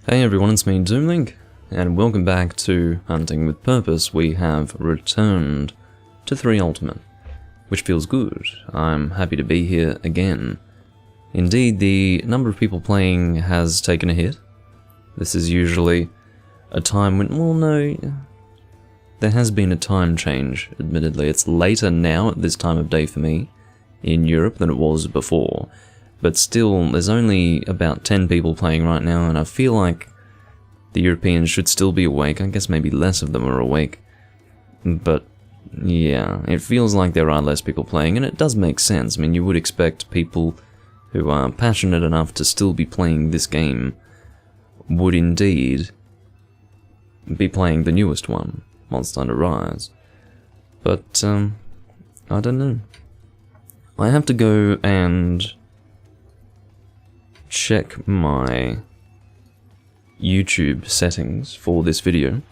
Hey everyone, it's me, Doomlink, and welcome back to Hunting with Purpose. We have returned to 3 Ultimate, which feels good. I'm happy to be here again. Indeed, the number of people playing has taken a hit. This is usually a time when, well no, there has been a time change, admittedly. It's later now at this time of day for me in Europe than it was before. But still, there's only about 10 people playing right now, and I feel like the Europeans should still be awake. I guess maybe less of them are awake. But, yeah, it feels like there are less people playing, and it does make sense. I mean, you would expect people who are passionate enough to still be playing this game would indeed be playing the newest one, Monster Hunter Rise. But, I don't know. I have to go and check my YouTube settings for this video,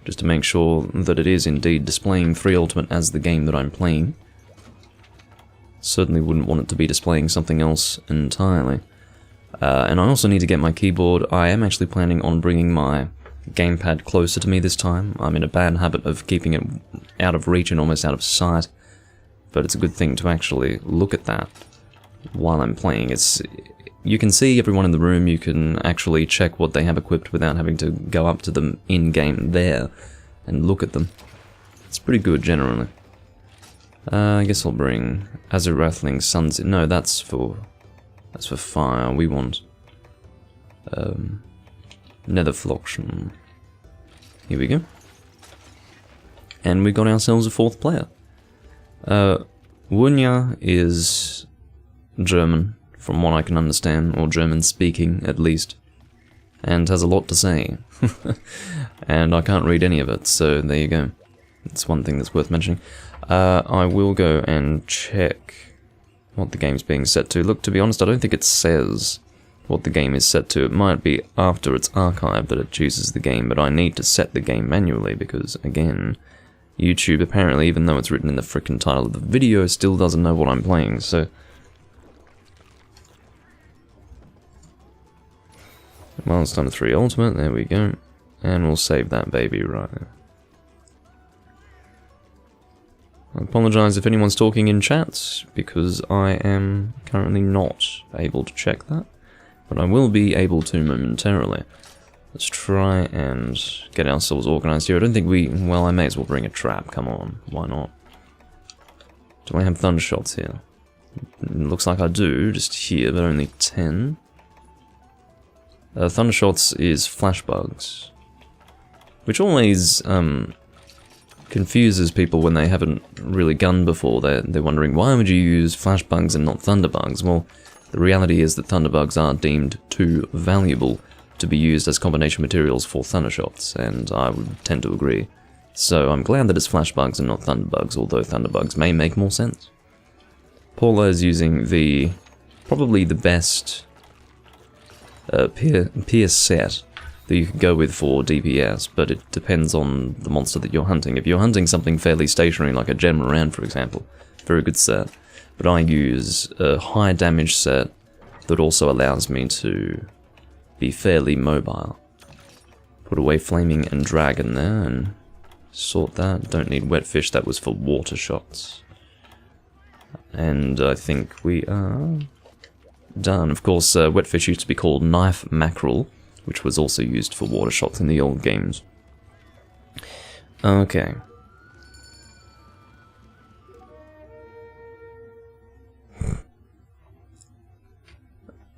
just to make sure that it is indeed displaying 3 Ultimate as the game that I'm playing. Certainly wouldn't want it to be displaying something else entirely. And I also need to get my keyboard. I am actually planning on bringing my gamepad closer to me this time. I'm in a bad habit of keeping it out of reach and almost out of sight, but it's a good thing to actually look at that while I'm playing. You can see everyone in the room, you can actually check what they have equipped without having to go up to them in-game there and look at them. It's pretty good, generally. I guess I'll bring Azurathling Suns. No, that's for fire. We want Netherfloction. Here we go. And we got ourselves a 4th player. Wunya is German, from what I can understand, or German-speaking at least, and has a lot to say. And I can't read any of it, so there you go. It's one thing that's worth mentioning. I will go and check what the game's being set to. Look, to be honest, I don't think it says what the game is set to. It might be after it's archived that it chooses the game, but I need to set the game manually because, again, YouTube apparently, even though it's written in the frickin' title of the video, still doesn't know what I'm playing, so Monster Hunter 3 Ultimate, there we go. And we'll save that baby right there. I apologise if anyone's talking in chats, because I am currently not able to check that. But I will be able to momentarily. Let's try and get ourselves organised here. I don't think well, I may as well bring a trap, come on, why not? Do I have Thundershots here? It looks like I do, just here, but only 10. Thundershots is flashbugs, which always confuses people when they haven't really gunned before. They're wondering, why would you use flashbugs and not thunderbugs? Well, the reality is that thunderbugs are deemed too valuable to be used as combination materials for thundershots, and I would tend to agree. So I'm glad that it's flashbugs and not thunderbugs, although thunderbugs may make more sense. Paula is using probably the best Pierce set that you can go with for DPS, but it depends on the monster that you're hunting. If you're hunting something fairly stationary, like a Gen Moran, for example, very good set. But I use a high damage set that also allows me to be fairly mobile. Put away Flaming and Dragon there and sort that. Don't need Wetfish, that was for water shots. And I think we are done. Of course, Wetfish used to be called Knife Mackerel, which was also used for water shots in the old games. Okay.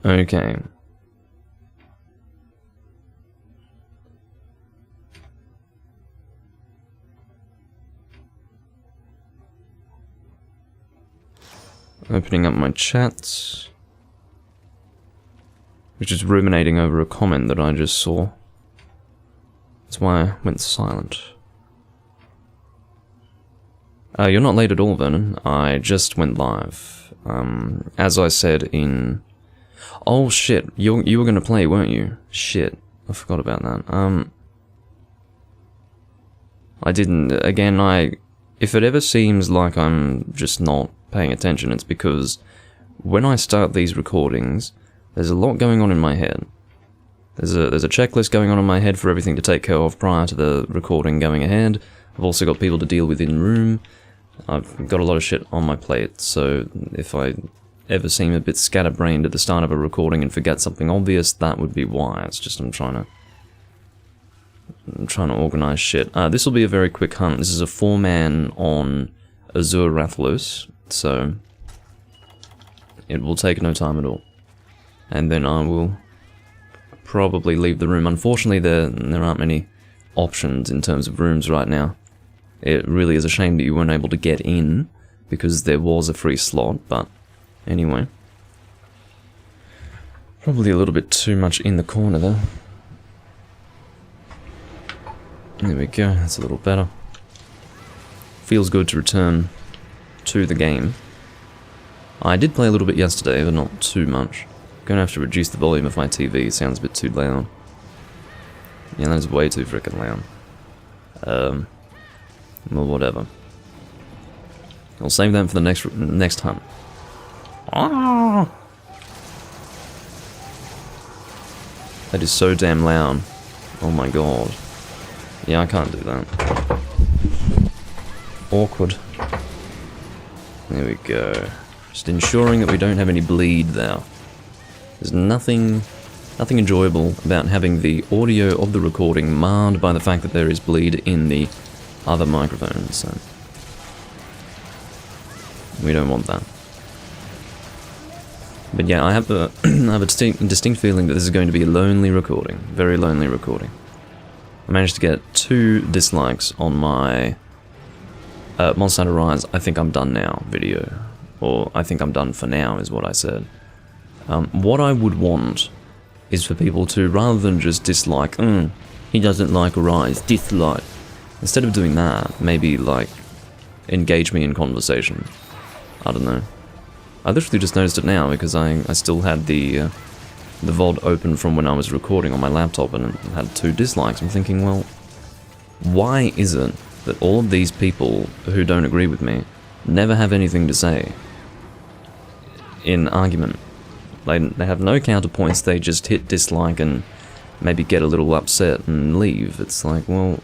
Okay. Opening up my chats, which is ruminating over a comment that I just saw. That's why I went silent. You're not late at all, Vernon. I just went live. As I said in... Oh shit, you were gonna play, weren't you? Shit, I forgot about that. I didn't. Again, if it ever seems like I'm just not paying attention, it's because when I start these recordings, there's a lot going on in my head. There's a checklist going on in my head for everything to take care of prior to the recording going ahead. I've also got people to deal with in room. I've got a lot of shit on my plate, so if I ever seem a bit scatterbrained at the start of a recording and forget something obvious, that would be why. It's just I'm trying to organize shit. This will be a very quick hunt. This is a 4-man on Azure Rathalos, so it will take no time at all. And then I will probably leave the room. Unfortunately, there aren't many options in terms of rooms right now. It really is a shame that you weren't able to get in, because there was a free slot, but anyway. Probably a little bit too much in the corner there. There we go, that's a little better. Feels good to return to the game. I did play a little bit yesterday, but not too much. Gonna have to reduce the volume of my TV, it sounds a bit too loud. Yeah, that is way too frickin' loud. Well, whatever. I'll save them for the next hunt. Ah! That is so damn loud. Oh my god. Yeah, I can't do that. Awkward. There we go. Just ensuring that we don't have any bleed there. There's nothing enjoyable about having the audio of the recording marred by the fact that there is bleed in the other microphones, so we don't want that. But yeah, I have a distinct feeling that this is going to be a lonely recording, very lonely recording. I managed to get 2 dislikes on my Monster Hunter Rise, I think I'm done now video, or I think I'm done for now is what I said. What I would want is for people to, rather than just dislike, he doesn't like Rise, dislike. Instead of doing that, maybe, like, engage me in conversation. I don't know. I literally just noticed it now because I still had the VOD open from when I was recording on my laptop and it had 2 dislikes. I'm thinking, well, why is it that all of these people who don't agree with me never have anything to say in argument? They have no counterpoints, they just hit dislike and maybe get a little upset and leave. It's like, well,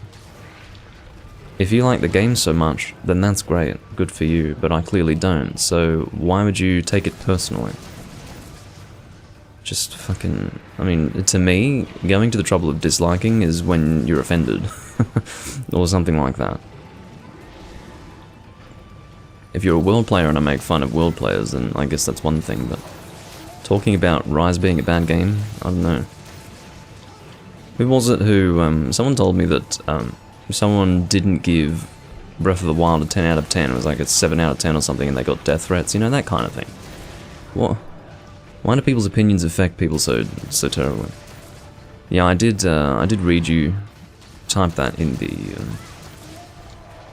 if you like the game so much, then that's great, good for you, but I clearly don't, so why would you take it personally? Just fucking, I mean, to me, going to the trouble of disliking is when you're offended, or something like that. If you're a world player and I make fun of world players, then I guess that's one thing, but talking about Rise being a bad game, I don't know. Who was it who, someone told me that, someone didn't give Breath of the Wild a 10 out of 10, it was like a 7 out of 10 or something, and they got death threats, you know, that kind of thing. What? Why do people's opinions affect people so terribly? Yeah, I did read you type that in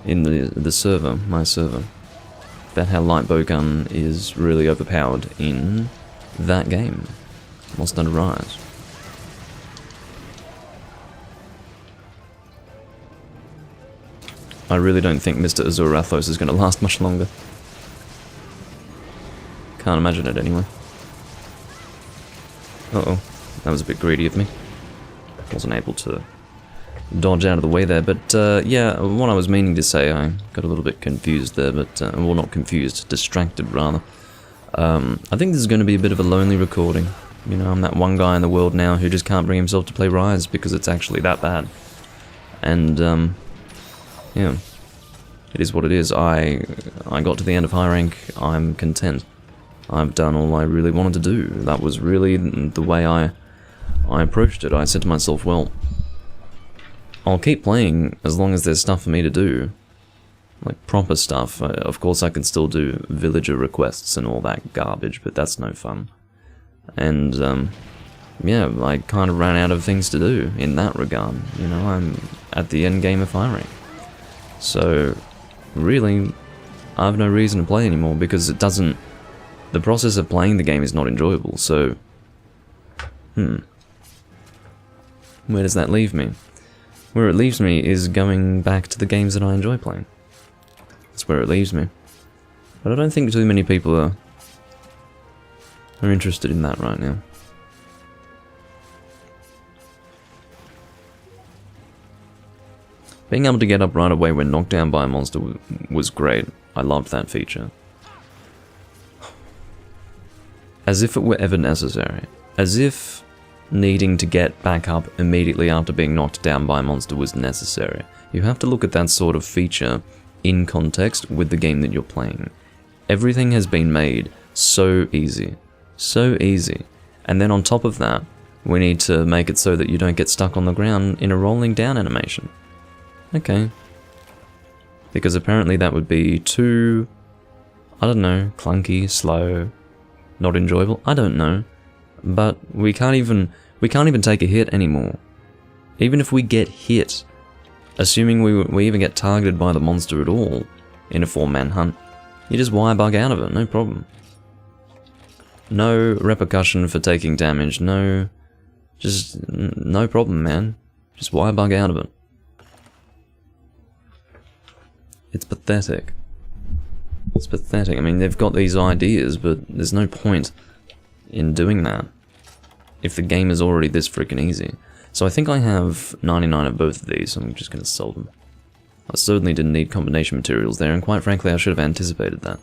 the server, my server, about how light bowgun is really overpowered in that game, Monster Hunter Rise. I really don't think Mr. Azure Rathalos is going to last much longer. Can't imagine it anyway. Uh-oh, that was a bit greedy of me. Wasn't able to dodge out of the way there, but yeah, what I was meaning to say, I got a little bit confused there, but, well, not confused, distracted rather. I think this is going to be a bit of a lonely recording. You know, I'm that one guy in the world now who just can't bring himself to play Rise because it's actually that bad. And, yeah, it is what it is. I got to the end of high rank, I'm content. I've done all I really wanted to do. That was really the way I approached it. I said to myself, well, I'll keep playing as long as there's stuff for me to do. Like, proper stuff. Of course I can still do villager requests and all that garbage, but that's no fun. And, yeah, I kind of ran out of things to do in that regard. You know, I'm at the end game of high rank. So, really, I have no reason to play anymore because it doesn't... The process of playing the game is not enjoyable, so... Where does that leave me? Where it leaves me is going back to the games that I enjoy playing. That's where it leaves me. But I don't think too many people are interested in that right now. Being able to get up right away when knocked down by a monster was great. I loved that feature. As if it were ever necessary. As if needing to get back up immediately after being knocked down by a monster was necessary. You have to look at that sort of feature in context with the game that you're playing. Everything has been made so easy. So easy. And then on top of that, we need to make it so that you don't get stuck on the ground in a rolling down animation. Okay. Because apparently that would be too, I don't know, clunky, slow, not enjoyable. I don't know. But we can't even take a hit anymore. Even if we get hit, assuming we even get targeted by the monster at all in a 4-man hunt, you just wire bug out of it, no problem. No repercussion for taking damage, no problem, man. Just wire bug out of it. It's pathetic. It's pathetic. I mean, they've got these ideas, but there's no point in doing that if the game is already this freaking easy. So I think I have 99 of both of these, so I'm just going to sell them. I certainly didn't need combination materials there, and quite frankly I should have anticipated that.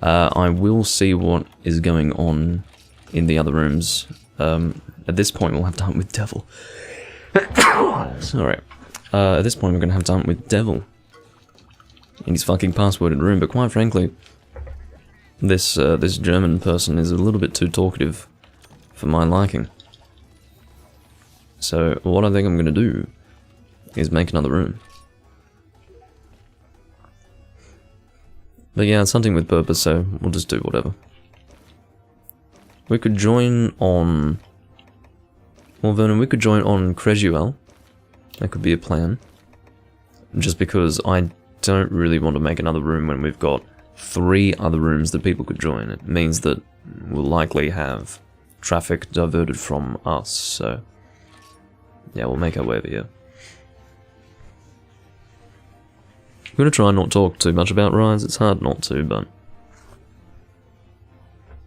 I will see what is going on in the other rooms. At this point we'll have to hunt with Devil. Sorry. At this point we're going to have to hunt with Devil in his fucking passworded room, but quite frankly, this German person is a little bit too talkative for my liking. So what I think I'm going to do is make another room. But yeah, it's hunting with purpose, so we'll just do whatever. We could join on... Well, Vernon, we could join on Cresuel. That could be a plan. Just because I don't really want to make another room when we've got 3 other rooms that people could join. It means that we'll likely have traffic diverted from us, so... Yeah, we'll make our way over here. I'm going to try and not talk too much about Rise. It's hard not to, but...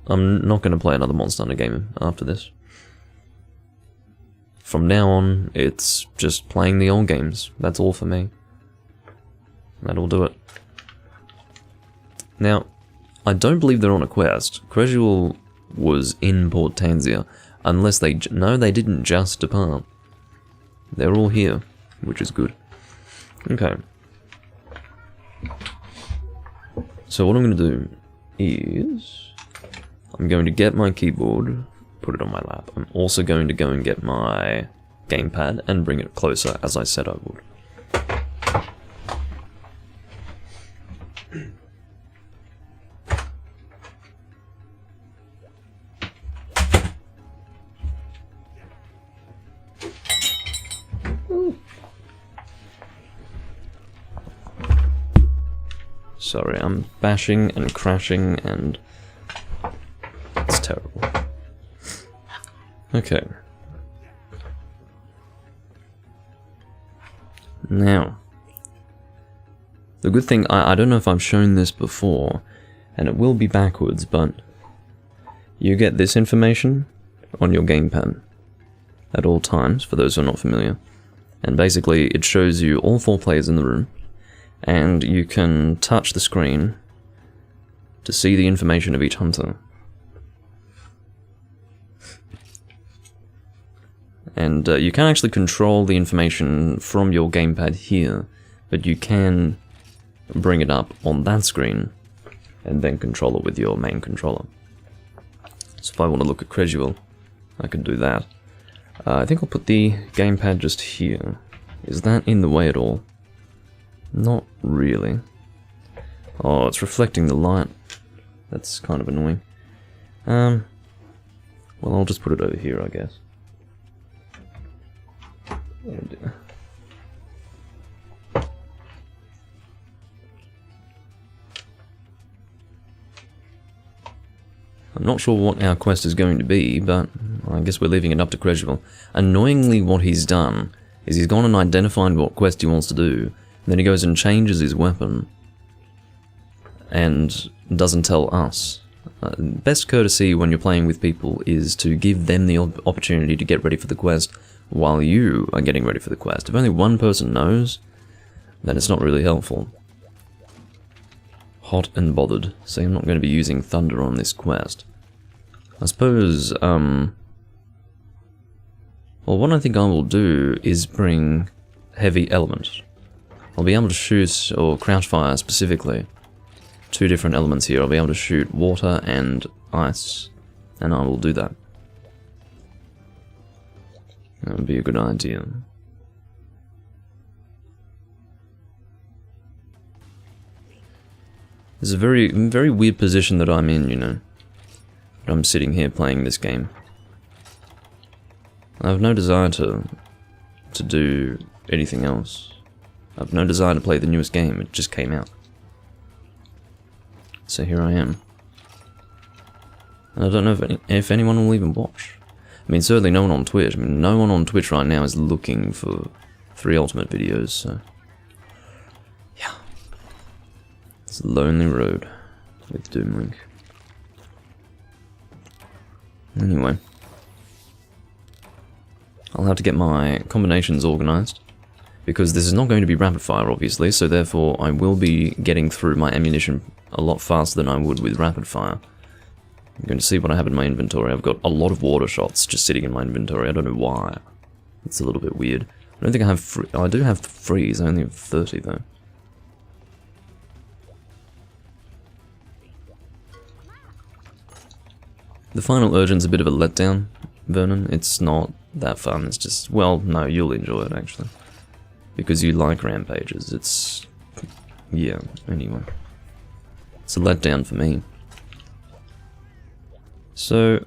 I'm not going to play another Monster Hunter game after this. From now on, it's just playing the old games. That's all for me. That'll do it. Now, I don't believe they're on a quest. Cresuel was in Port Tanzia, unless they... No, they didn't just depart. They're all here, which is good. Okay. So what I'm going to do is... I'm going to get my keyboard, put it on my lap. I'm also going to go and get my gamepad and bring it closer, as I said I would. Sorry, I'm bashing and crashing and... it's terrible. Okay. Now, the good thing, I don't know if I've shown this before, and it will be backwards, but you get this information on your gamepad at all times, for those who are not familiar. And basically, it shows you all 4 players in the room, and you can touch the screen to see the information of each hunter. And you can actually control the information from your gamepad here, but you can bring it up on that screen and then control it with your main controller. So if I want to look at Cresuel, I can do that. I think I'll put the gamepad just here. Is that in the way at all? Not really. Oh, it's reflecting the light. That's kind of annoying. Well, I'll just put it over here, I guess. Oh dear. I'm not sure what our quest is going to be, but I guess we're leaving it up to Cresuel. Annoyingly, what he's done is he's gone and identified what quest he wants to do, and then he goes and changes his weapon, and doesn't tell us. Best courtesy when you're playing with people is to give them the opportunity to get ready for the quest while you are getting ready for the quest. If only one person knows, then it's not really helpful. Hot and bothered. See, I'm not going to be using thunder on this quest. I suppose, well, what I think I will do is bring heavy element. I'll be able to shoot, or crouch fire specifically, 2 different elements here. I'll be able to shoot water and ice, and I will do that. That would be a good idea. It's a very, very weird position that I'm in, you know. I'm sitting here playing this game. I have no desire to do anything else. I have no desire to play the newest game, it just came out. So here I am. And I don't know if anyone will even watch. I mean, certainly no one on Twitch. I mean, no one on Twitch right now is looking for 3 Ultimate videos, so... yeah. It's a lonely road with Doom Link. Anyway. I'll have to get my combinations organised, because this is not going to be rapid fire, obviously, so therefore I will be getting through my ammunition a lot faster than I would with rapid fire. I'm going to see what I have in my inventory. I've got a lot of water shots just sitting in my inventory. I don't know why. It's a little bit weird. I don't think I have oh, I do have freeze. I only have 30 though. The final Urchin's a bit of a letdown, Vernon. It's not that fun. It's just, well, no, you'll enjoy it actually. Because you like rampages. It's, yeah, anyway. It's a letdown for me. So,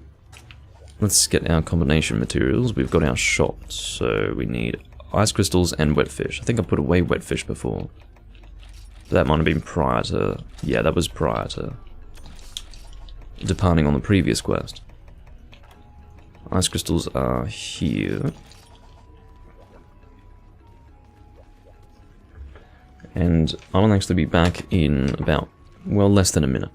let's get our combination materials. We've got our shot, so we need ice crystals and wet fish. I think I put away wet fish before. That might have been prior to... yeah, that was prior to departing on the previous quest. Ice crystals are here. And I'll actually be back in about, well, less than a minute.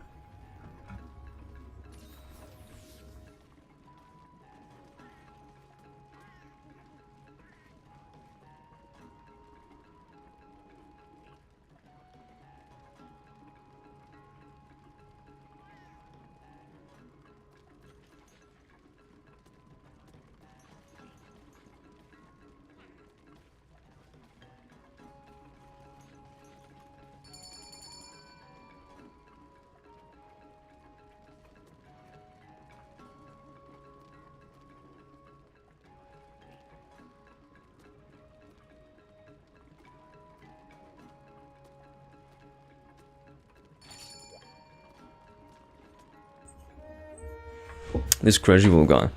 This Crushable guy.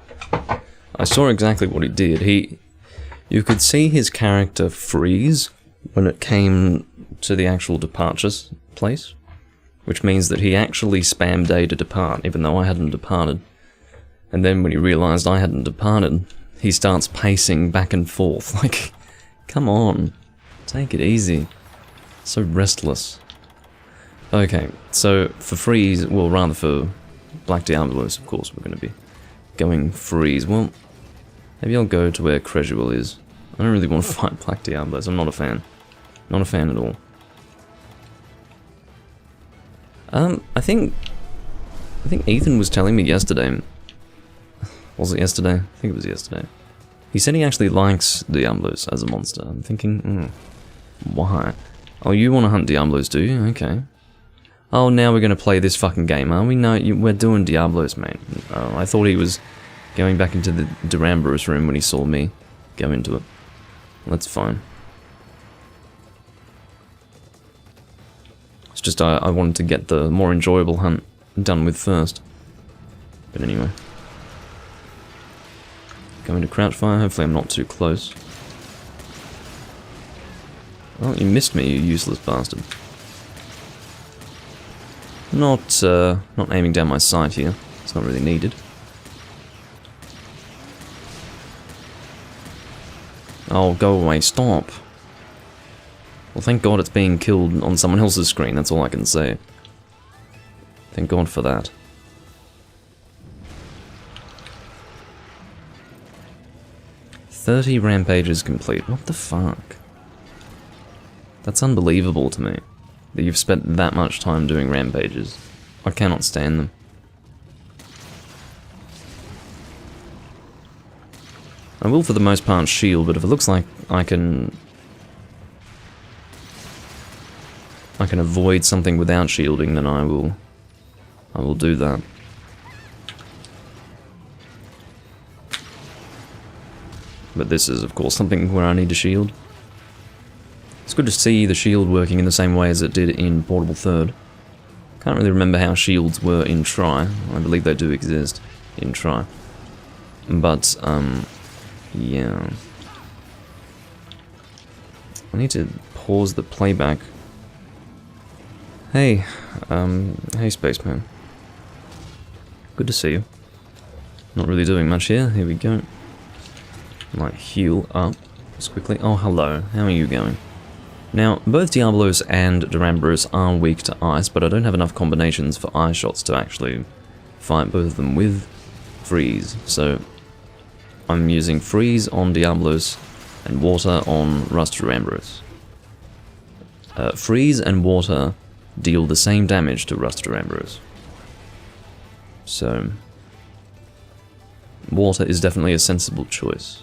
I saw exactly what he did. You could see his character freeze when it came to the actual departures place, which means that he actually spammed A to depart, even though I hadn't departed. And then when he realized I hadn't departed, he starts pacing back and forth. Like, come on, take it easy. So restless. Okay, so for freeze, well, rather for Black Diablos, of course, we're going to be going freeze. Well, maybe I'll go to where Crushable is. I don't really want to fight Black Diablos. I'm not a fan. Not a fan at all. I think Ethan was telling me yesterday. Was it yesterday? I think it was yesterday. He said he actually likes Diablos as a monster. I'm thinking, why? Oh, you want to hunt Diablos, do you? Okay. Oh, now we're going to play this fucking game, are we? No, we're doing Diablos, mate. Oh, I thought he was going back into the Duramboros room when he saw me go into it. That's fine. It's just I wanted to get the more enjoyable hunt done with first. But anyway. Going to crouch fire, hopefully I'm not too close. Oh, you missed me, you useless bastard. Not aiming down my sight here. It's not really needed. Oh, go away, stop. Well, thank God it's being killed on someone else's screen, that's all I can say. Thank God for that. "30 rampages complete." What the fuck? That's unbelievable to me, that you've spent that much time doing rampages. I cannot stand them. I will for the most part shield, but if it looks like I can avoid something without shielding, then I will do that. But this is, of course, something where I need to shield. It's good to see the shield working in the same way as it did in Portable Third. Can't really remember how shields were in Tri. I believe they do exist in Tri. But, yeah. I need to pause the playback. Hey, hey Spaceman. Good to see you. Not really doing much here. Here we go. Might heal up just quickly. Oh, hello. How are you going? Now, both Diablos and Duramboros are weak to ice, but I don't have enough combinations for ice shots to actually fight both of them with freeze. So, I'm using freeze on Diablos and water on Rust Duramboros. Freeze and water deal the same damage to Rust Duramboros. So, water is definitely a sensible choice.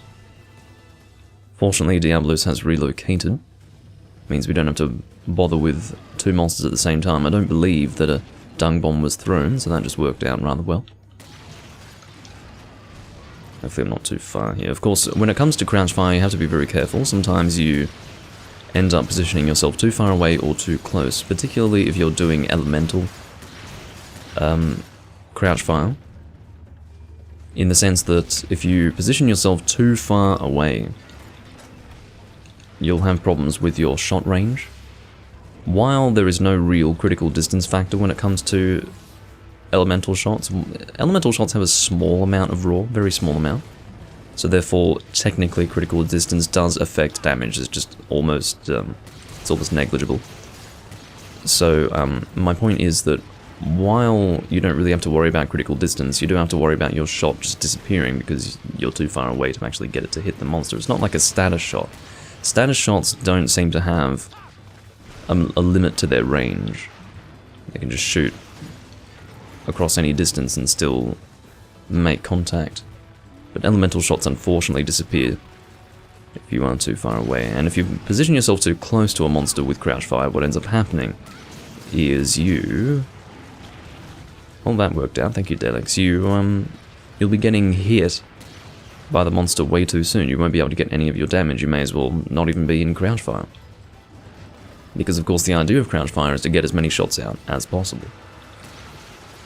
Fortunately, Diablos has relocated. Means we don't have to bother with two monsters at the same time. I don't believe that a dung bomb was thrown, so that just worked out rather well. Hopefully I'm not too far here. Of course, when it comes to crouch fire, you have to be very careful. Sometimes you end up positioning yourself too far away or too close, particularly if you're doing elemental crouch fire. In the sense that if you position yourself too far away, you'll have problems with your shot range. While there is no real critical distance factor when it comes to elemental shots have a small amount of raw, very small amount. So therefore, technically, critical distance does affect damage. It's just almost, it's almost negligible. So my point is that while you don't really have to worry about critical distance, you do have to worry about your shot just disappearing because you're too far away to actually get it to hit the monster. It's not like a status shot. Status shots don't seem to have a limit to their range. They can just shoot across any distance and still make contact. But elemental shots unfortunately disappear if you are too far away. And if you position yourself too close to a monster with crouch fire, what ends up happening is you... Well, that worked out, thank you Delix. You'll be getting hit by the monster way too soon. You won't be able to get any of your damage. You may as well not even be in crouch fire. Because of course the idea of crouch fire is to get as many shots out as possible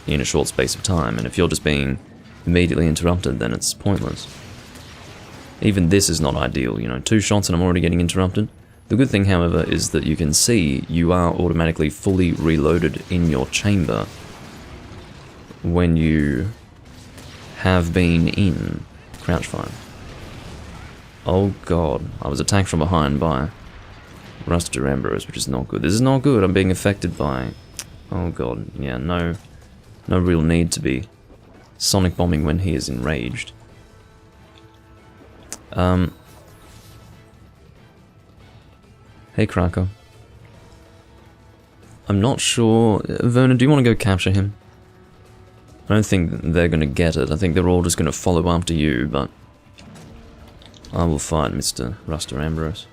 in a short space of time, and if you're just being immediately interrupted, then it's pointless. Even this is not ideal, you know, 2 shots and I'm already getting interrupted. The good thing, however, is that you can see you are automatically fully reloaded in your chamber when you have been in crouch fire. Oh god, I was attacked from behind by Rust Duramboros, which is not good. This is not good, I'm being affected by... Oh god, yeah, no real need to be sonic bombing when he is enraged. Hey Krako. I'm not sure... Vernon, do you want to go capture him? I don't think they're going to get it. I think they're all just going to follow after you, but... I will fight Mr. Rust Duramboros.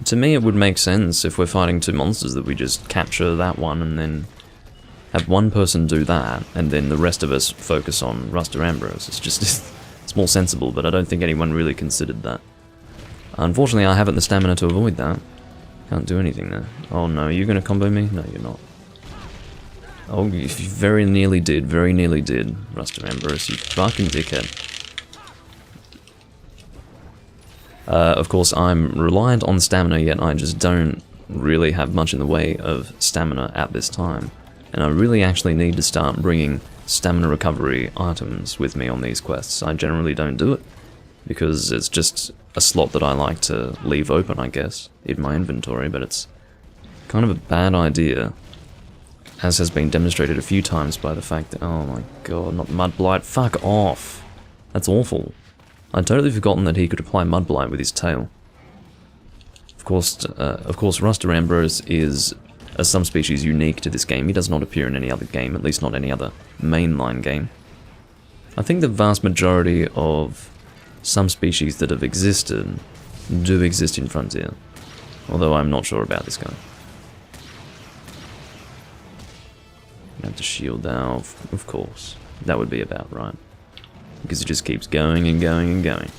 To me, it would make sense if we're fighting 2 monsters that we just capture that one and then have one person do that, and then the rest of us focus on Rust Duramboros. It's just... it's more sensible, but I don't think anyone really considered that. Unfortunately, I haven't the stamina to avoid that. Can't do anything there. Oh no, are you going to combo me? No, you're not. Oh, you very nearly did, Rust Duramboros, you fucking dickhead. Of course, I'm reliant on stamina, yet I just don't really have much in the way of stamina at this time. And I really actually need to start bringing stamina recovery items with me on these quests. I generally don't do it, because it's just a slot that I like to leave open, I guess, in my inventory, but it's kind of a bad idea, as has been demonstrated a few times by the fact that... Oh my god, not Mud Blight, fuck off! That's awful. I'd totally forgotten that he could apply Mud Blight with his tail. Of course, Rusty Ambrose is a subspecies unique to this game. He does not appear in any other game, at least not any other mainline game. I think the vast majority of subspecies that have existed do exist in Frontier, although I'm not sure about this guy. I have to shield now, of course. That would be about right, because it just keeps going and going and going.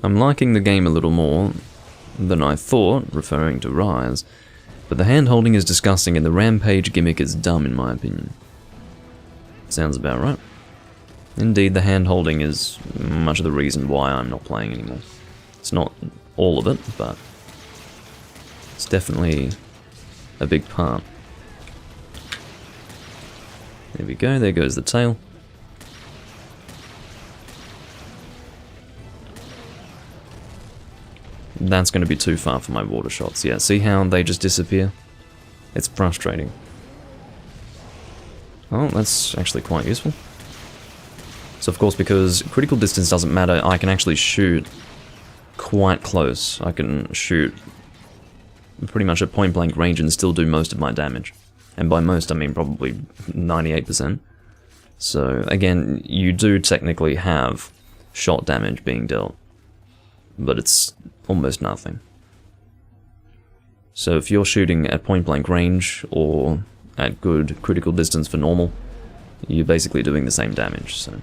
I'm liking the game a little more than I thought, referring to Rise, but the hand-holding is disgusting and the rampage gimmick is dumb in my opinion. Sounds about right. Indeed, the hand-holding is much of the reason why I'm not playing anymore. It's not all of it, but it's definitely a big part. There we go, there goes the tail. That's going to be too far for my water shots. Yeah, see how they just disappear? It's frustrating. Oh, that's actually quite useful. So of course, because critical distance doesn't matter, I can actually shoot quite close. I can shoot pretty much at point blank range and still do most of my damage. And by most, I mean probably 98%. So again, you do technically have shot damage being dealt, but it's almost nothing. So if you're shooting at point blank range or at good critical distance for normal, you're basically doing the same damage. So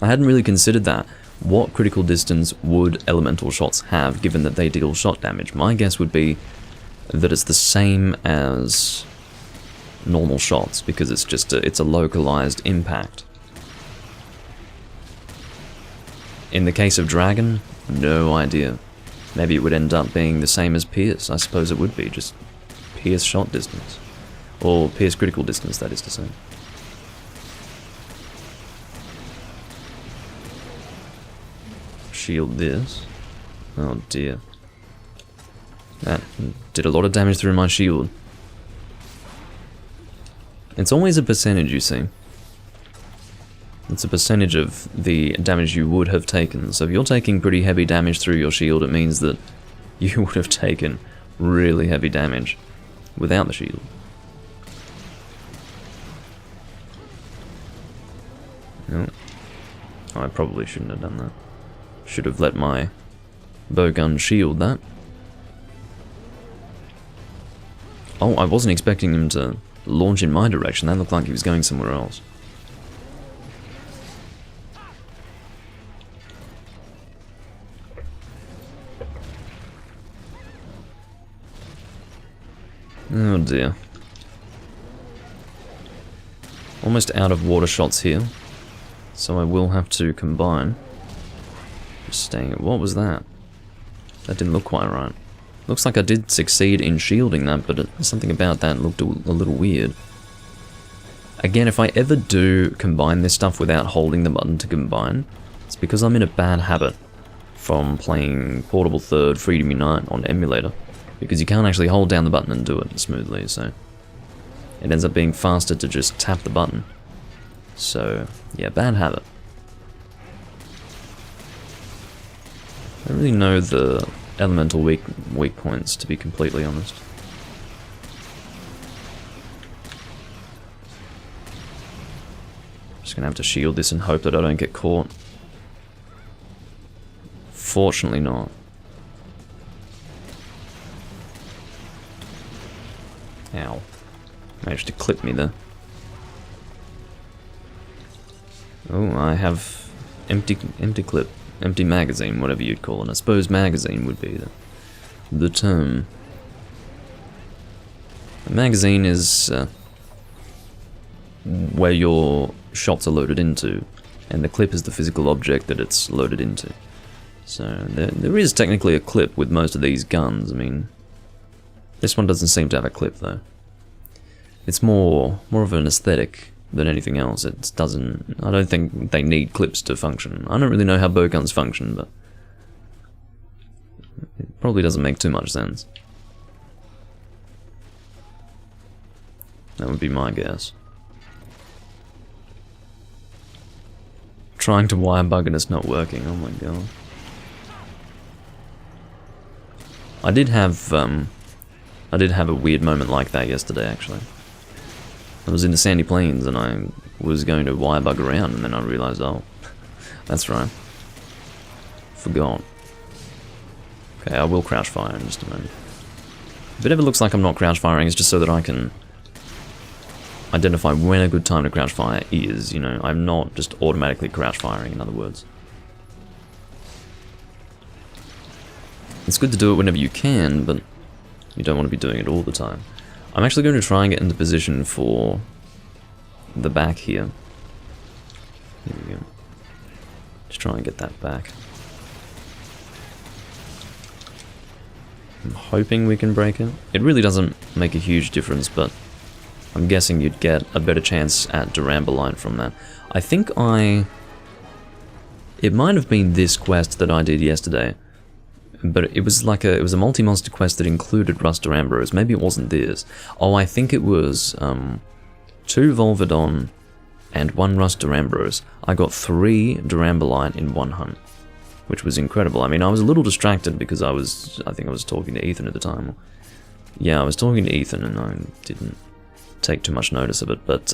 I hadn't really considered that. What critical distance would elemental shots have, given that they deal shot damage? My guess would be that it's the same as normal shots, because it's just it's a localized impact. In the case of Dragon, no idea. Maybe it would end up being the same as Pierce. I suppose it would be, just Pierce shot distance. Or Pierce critical distance, that is to say. Shield this. Oh dear. That did a lot of damage through my shield. It's always a percentage, you see. It's a percentage of the damage you would have taken. So if you're taking pretty heavy damage through your shield, it means that you would have taken really heavy damage without the shield. No. Oh, I probably shouldn't have done that. Should have let my bowgun shield that. Oh, I wasn't expecting him to launch in my direction. That looked like he was going somewhere else. Oh dear. Almost out of water shots here, so I will have to combine. Just staying at... what was that? That didn't look quite right. Looks like I did succeed in shielding that, but something about that looked a little weird. Again, if I ever do combine this stuff without holding the button to combine, it's because I'm in a bad habit from playing Portable Third Freedom Unite on emulator. Because you can't actually hold down the button and do it smoothly, so it ends up being faster to just tap the button. So, yeah, bad habit. I don't really know the elemental weak points, to be completely honest. Just gonna have to shield this and hope that I don't get caught. Fortunately not. Ow. Managed to clip me there. Oh, I have empty clip. Empty magazine, whatever you'd call it. I suppose magazine would be the term. A magazine is where your shots are loaded into, and the clip is the physical object that it's loaded into. So there is technically a clip with most of these guns. I mean, this one doesn't seem to have a clip though. It's more of an aesthetic than anything else. It doesn't... I don't think they need clips to function. I don't really know how bowguns function, but it probably doesn't make too much sense. That would be my guess. Trying to wire bug and it's not working, oh my god. I did have a weird moment like that yesterday, actually. I was in the Sandy Plains and I was going to wire bug around and then I realized, oh, that's right. Forgot. Okay, I will crouch fire in just a moment. If it ever looks like I'm not crouch firing, it's just so that I can identify when a good time to crouch fire is, you know. I'm not just automatically crouch firing, in other words. It's good to do it whenever you can, but you don't want to be doing it all the time. I'm actually going to try and get into position for the back here. Here we go. Just try and get that back. I'm hoping we can break it. It really doesn't make a huge difference, but I'm guessing you'd get a better chance at Durambolite from that. I think it might have been this quest that I did yesterday, but it was like it was a multi-monster quest that included Rust Duramboros. Maybe it wasn't this. Oh, I think it was 2 Volvidon and 1 Rust Duramboros. I got 3 Durambolite in 1 hunt, which was incredible. I mean, I was a little distracted because I think I was talking to Ethan at the time. Yeah, I was talking to Ethan and I didn't take too much notice of it, but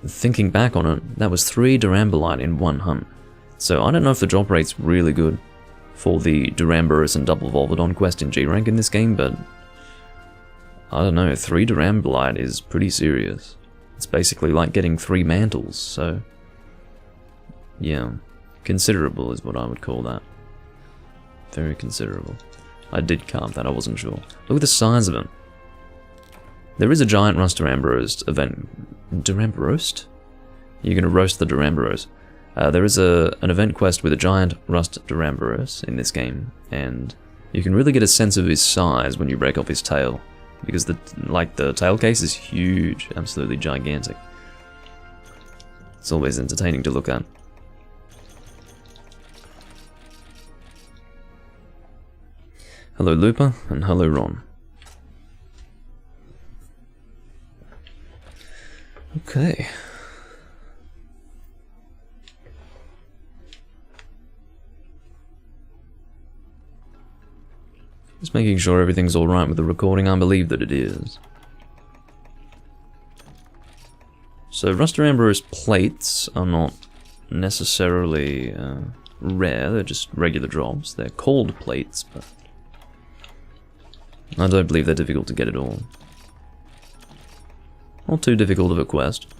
thinking back on it, that was 3 Durambolite in 1 hunt. So I don't know if the drop rate's really good for the Duramboros and double Volvidon quest in G-Rank in this game, but I don't know, 3 Durambolite is pretty serious. It's basically like getting 3 mantles, so yeah, considerable is what I would call that. Very considerable. I did carve that, I wasn't sure. Look at the size of him. There is a giant Rust Duramboros event. Duramboros? You're gonna roast the Duramboros. There is an event quest with a giant Rust Duramboros in this game, and you can really get a sense of his size when you break off his tail, because the tail case is huge, absolutely gigantic. It's always entertaining to look at. Hello Looper, and hello Ron. Okay. Just making sure everything's alright with the recording. I believe that it is. So Rust Duramboros plates are not necessarily rare, they're just regular drops. They're called plates, but I don't believe they're difficult to get at all. Not too difficult of a quest.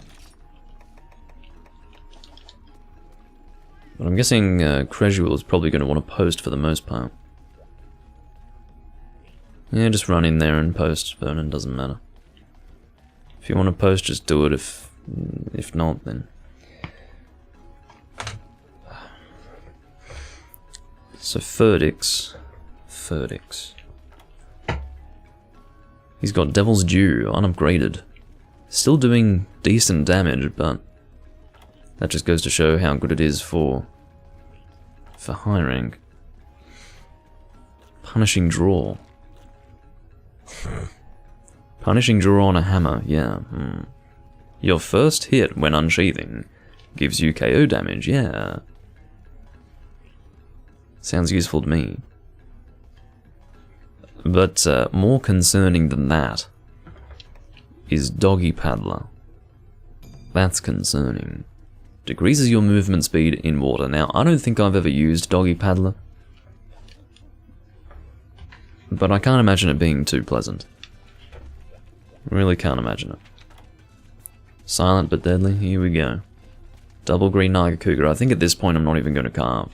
But I'm guessing Cresual is probably going to want to post for the most part. Yeah, just run in there and post, Vernon, doesn't matter. If you want to post, just do it. If not, then... So Ferdix. He's got Devil's Due, unupgraded. Still doing decent damage, but that just goes to show how good it is for high rank. Punishing Draw. Punishing Draw on a hammer, yeah. Your first hit when unsheathing gives you KO damage, yeah. Sounds useful to me. But more concerning than that is Doggy Paddler. That's concerning. Decreases your movement speed in water. Now, I don't think I've ever used Doggy Paddler, but I can't imagine it being too pleasant. Really can't imagine it. Silent but deadly, here we go. Double green Naga Cougar. I think at this point I'm not even going to carve.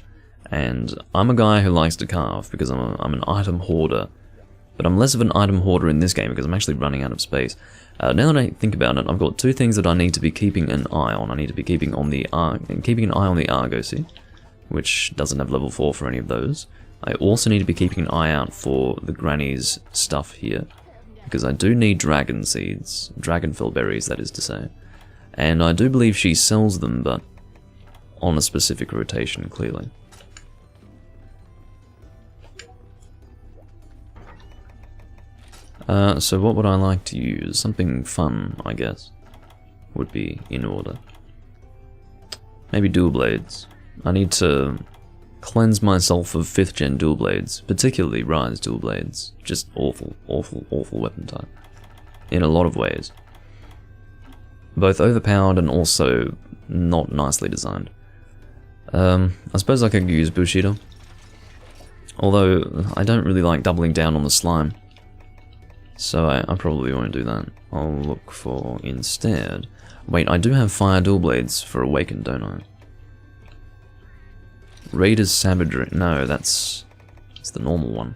And I'm a guy who likes to carve because I'm an item hoarder. But I'm less of an item hoarder in this game because I'm actually running out of space. Now that I think about it, I've got 2 things that I need to be keeping an eye on. I need to be keeping an eye on the Argosy, which doesn't have level 4 for any of those. I also need to be keeping an eye out for the Granny's stuff here, because I do need dragon seeds, dragonfell berries that is to say. And I do believe she sells them, but on a specific rotation, clearly. So what would I like to use? Something fun, I guess, would be in order. Maybe dual blades. I need to cleanse myself of 5th gen dual blades, particularly Rise dual blades. Just awful, awful, awful weapon type. In a lot of ways. Both overpowered and also not nicely designed. I suppose I could use Bushido. Although, I don't really like doubling down on the slime. So I probably won't do that. I'll look for instead... Wait, I do have Fire Dual Blades for Awakened, don't I? Raider's Savagery... No, that's the normal one.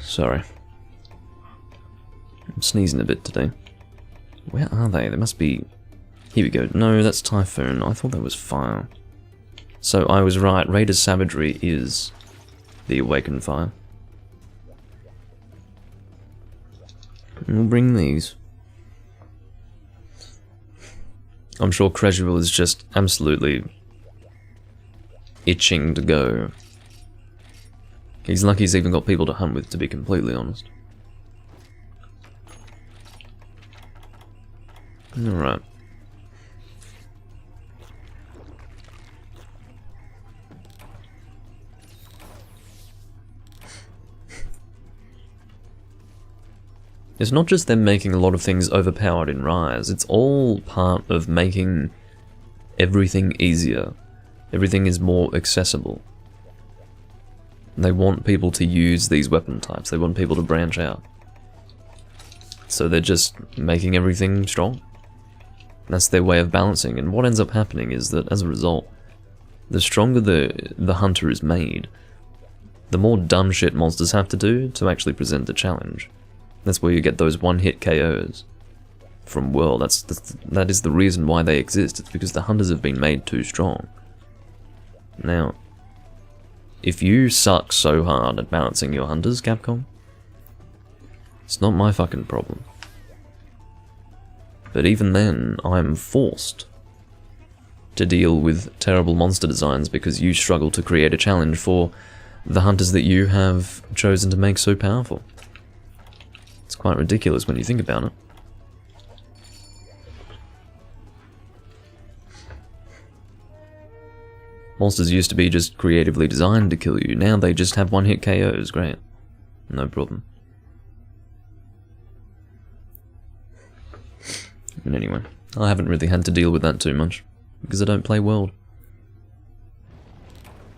Sorry. I'm sneezing a bit today. Where are they? They must be... Here we go. No, that's Typhoon. I thought that was Fire. So I was right. Raider's Savagery is the Awakened Fire. We'll bring these. I'm sure Creswell is just absolutely itching to go. He's lucky he's even got people to hunt with, to be completely honest. Alright. It's not just them making a lot of things overpowered in Rise, it's all part of making everything easier. Everything is more accessible. They want people to use these weapon types, they want people to branch out. So they're just making everything strong. That's their way of balancing, and what ends up happening is that as a result, the stronger the hunter is made, the more dumb shit monsters have to do to actually present the challenge. That's where you get those one-hit KOs from World. That is the reason why they exist. It's because the hunters have been made too strong. Now, if you suck so hard at balancing your hunters, Capcom, it's not my fucking problem. But even then, I'm forced to deal with terrible monster designs because you struggle to create a challenge for the hunters that you have chosen to make so powerful. It's quite ridiculous when you think about it. Monsters used to be just creatively designed to kill you, now they just have one-hit KOs, great. No problem. But anyway, I haven't really had to deal with that too much, because I don't play World.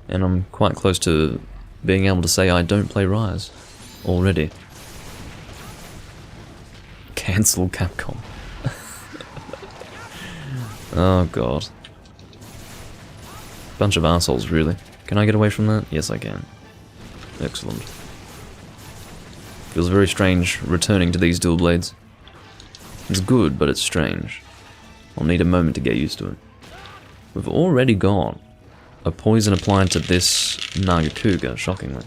And I'm quite close to being able to say I don't play Rise already. Cancel Capcom. Oh god. Bunch of assholes, really. Can I get away from that? Yes, I can. Excellent. Feels very strange returning to these dual blades. It's good, but it's strange. I'll need a moment to get used to it. We've already got a poison applied to this Nagakuga, shockingly.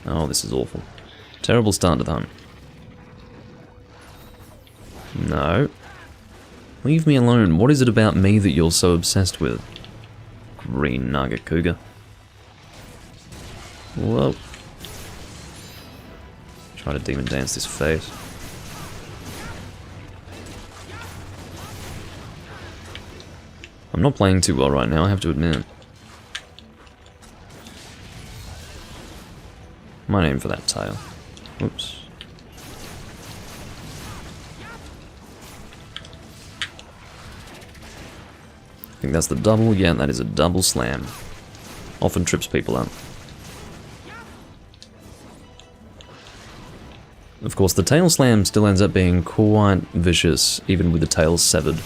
Oh, this is awful. Terrible start to the hunt. No. Leave me alone. What is it about me that you're so obsessed with? Green Nagakuga. Whoa. Try to demon dance this face. I'm not playing too well right now, I have to admit. Might aim for that tail. Oops. I think that's the double. Yeah, that is a double slam. Often trips people out. Of course, the tail slam still ends up being quite vicious, even with the tail severed.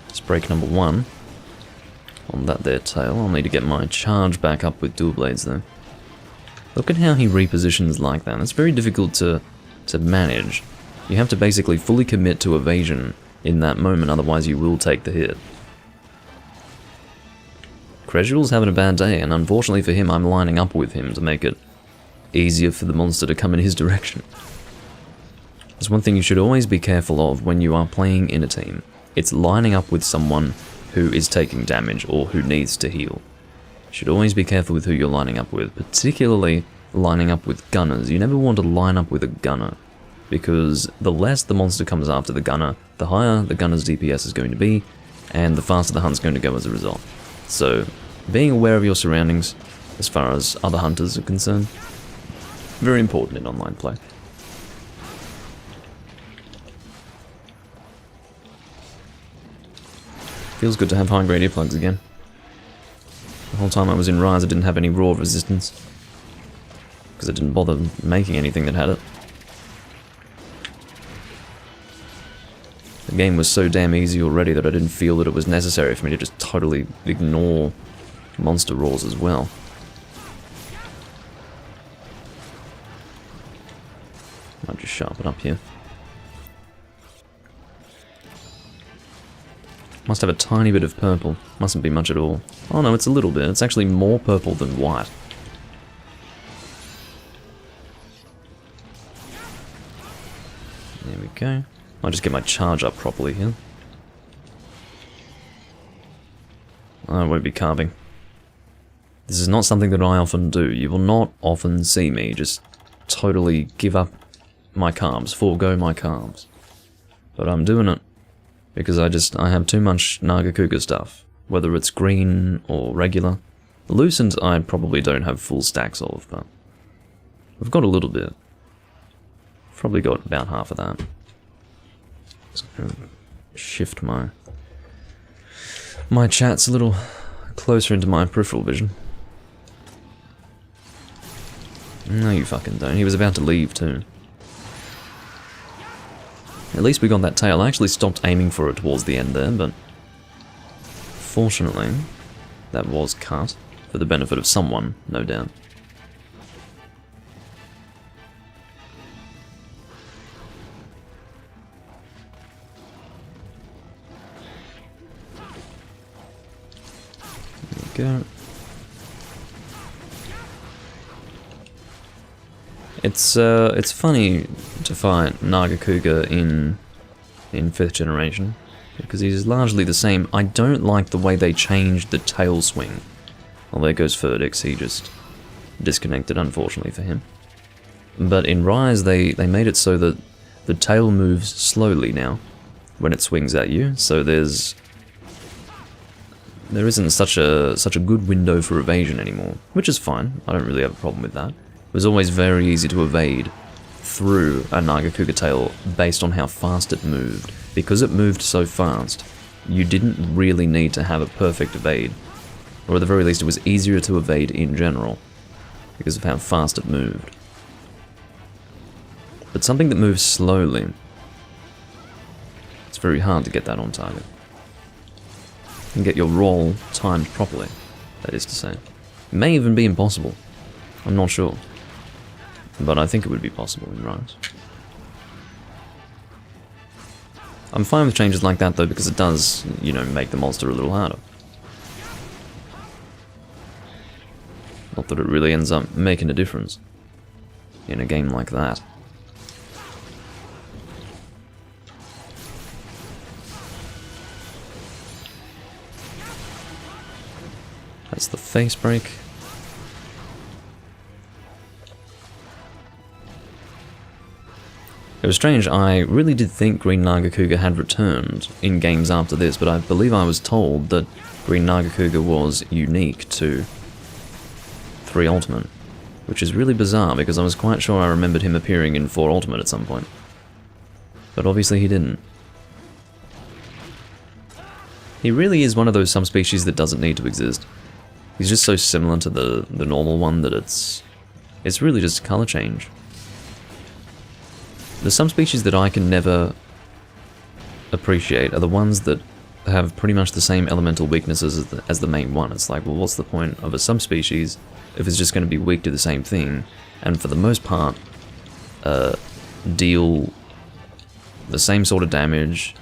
Let's break number 1. On that there tail, I'll need to get my charge back up with dual blades though. Look at how he repositions like that. It's very difficult to manage. You have to basically fully commit to evasion in that moment, otherwise you will take the hit. Creswell's having a bad day, and unfortunately for him, I'm lining up with him to make it easier for the monster to come in his direction. There's one thing you should always be careful of when you are playing in a team. It's lining up with someone who is taking damage or who needs to heal. You should always be careful with who you're lining up with, particularly lining up with gunners. You never want to line up with a gunner, because the less the monster comes after the gunner, the higher the gunner's DPS is going to be, and the faster the hunt's going to go as a result. So, being aware of your surroundings, as far as other hunters are concerned, very important in online play. Feels good to have high-grade earplugs again. The whole time I was in Rise I didn't have any raw resistance, because I didn't bother making anything that had it. The game was so damn easy already that I didn't feel that it was necessary for me to just totally ignore monster roars as well. Might just sharpen up here. Must have a tiny bit of purple. Mustn't be much at all. Oh no, it's a little bit. It's actually more purple than white. There we go. I'll just get my charge up properly here. I won't be carving. This is not something that I often do. You will not often see me just totally give up my carbs, forego my carbs. But I'm doing it because I have too much Nagakuga stuff, whether it's green or regular. Lucent I probably don't have full stacks of, but I've got a little bit. Probably got about half of that. Just gonna shift my chats a little closer into my peripheral vision. No, you fucking don't. He was about to leave too. At least we got that tail. I actually stopped aiming for it towards the end there, but fortunately, that was cut for the benefit of someone, no doubt. There we go. It's funny to fight Nagakuga in 5th generation, because he's largely the same. I don't like the way they changed the tail swing. Well, there goes Ferdix, he just disconnected, unfortunately for him. But in Rise, they made it so that the tail moves slowly now when it swings at you, so there isn't such a good window for evasion anymore, which is fine. I don't really have a problem with that. It was always very easy to evade through a Nagakuga tail based on how fast it moved. Because it moved so fast, you didn't really need to have a perfect evade. Or at the very least, it was easier to evade in general, because of how fast it moved. But something that moves slowly, it's very hard to get that on target. And get your roll timed properly, that is to say. It may even be impossible. I'm not sure. But I think it would be possible in Rise. I'm fine with changes like that though, because it does, you know, make the monster a little harder. Not that it really ends up making a difference in a game like that. That's the face break. It was strange, I really did think Green Nagakuga had returned in games after this, but I believe I was told that Green Nagakuga was unique to 3 Ultimate, which is really bizarre because I was quite sure I remembered him appearing in 4 Ultimate at some point. But obviously he didn't. He really is one of those subspecies that doesn't need to exist. He's just so similar to the normal one that it's really just a color change. The subspecies that I can never appreciate are the ones that have pretty much the same elemental weaknesses as the main one. It's like, well, what's the point of a subspecies if it's just going to be weak to the same thing, and for the most part, deal the same sort of damage,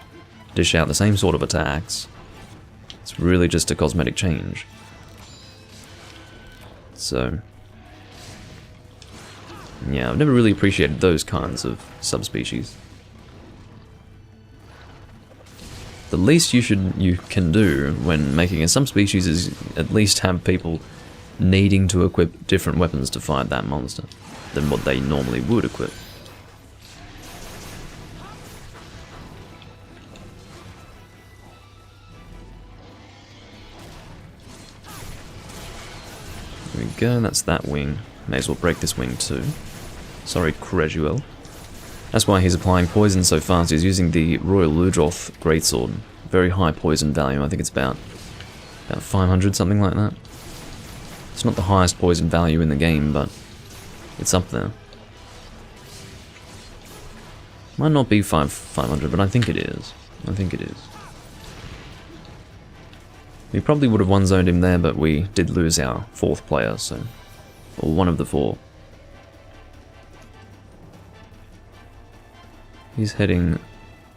dish out the same sort of attacks. It's really just a cosmetic change. So yeah, I've never really appreciated those kinds of subspecies. The least you can do when making a subspecies is at least have people needing to equip different weapons to fight that monster than what they normally would equip. There we go, that's that wing. May as well break this wing too. Sorry, Crezuel. That's why he's applying poison so fast. He's using the Royal Ludroth Greatsword. Very high poison value. I think it's about 500, something like that. It's not the highest poison value in the game, but it's up there. Might not be 500, but I think it is. I think it is. We probably would have one-zoned him there, but we did lose our 4th player, so... or one of the 4. He's heading...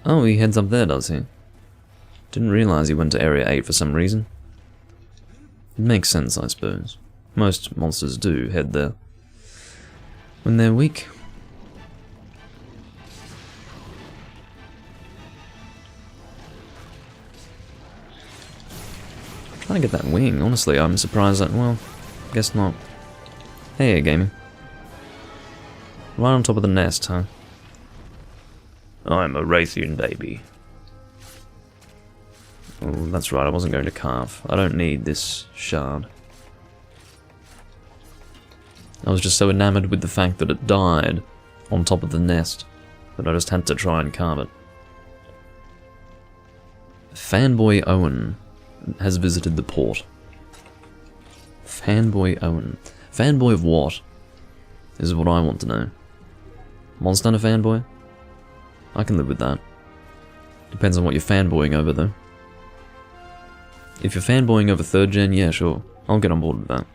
oh, he heads up there, does he? Didn't realise he went to Area 8 for some reason. It makes sense, I suppose. Most monsters do head there when they're weak. Trying to get that wing, honestly, I'm surprised that, well, guess not. Hey, gaming. Right on top of the nest, huh? I'm a Raytheon baby. Oh, that's right, I wasn't going to carve. I don't need this shard. I was just so enamored with the fact that it died on top of the nest that I just had to try and carve it. Fanboy Owen has visited the port. Fanboy Owen. Fanboy of what? Is what I want to know. Monster Hunter fanboy? I can live with that. Depends on what you're fanboying over, though. If you're fanboying over 3rd gen, yeah, sure. I'll get on board with that.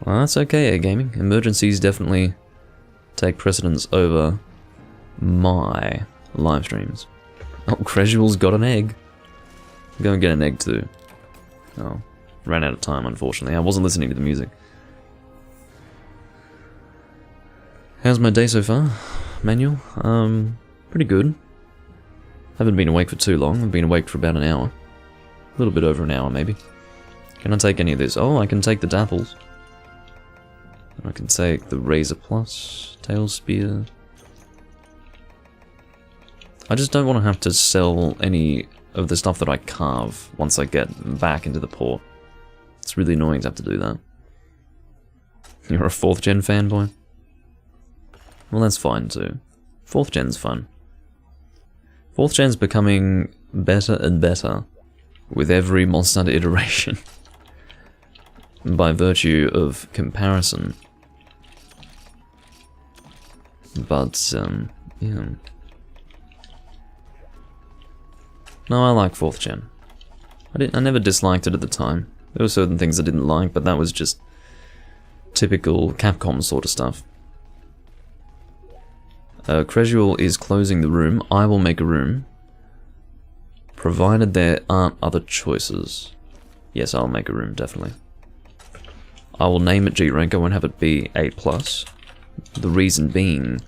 Well, that's okay, gaming. Emergencies definitely take precedence over my live streams. Oh, Crezuel's got an egg. Go and get an egg too. Oh, ran out of time, unfortunately. I wasn't listening to the music. How's my day so far, Manuel? Pretty good. Haven't been awake for too long. I've been awake for about an hour. A little bit over an hour, maybe. Can I take any of this? Oh, I can take the Dapples. I can take the Razor Plus, Tail Spear. I just don't want to have to sell any of the stuff that I carve once I get back into the port. It's really annoying to have to do that. You're a 4th gen fanboy? Well, that's fine too. 4th gen's fun. 4th gen's becoming better and better with every Monster Hunter iteration. By virtue of comparison. But, yeah. No, I like 4th gen. I never disliked it at the time. There were certain things I didn't like, but that was just typical Capcom sort of stuff. Crezuel is closing the room. I will make a room. Provided there aren't other choices. Yes, I'll make a room, definitely. I will name it G rank. I won't have it be A+. The reason being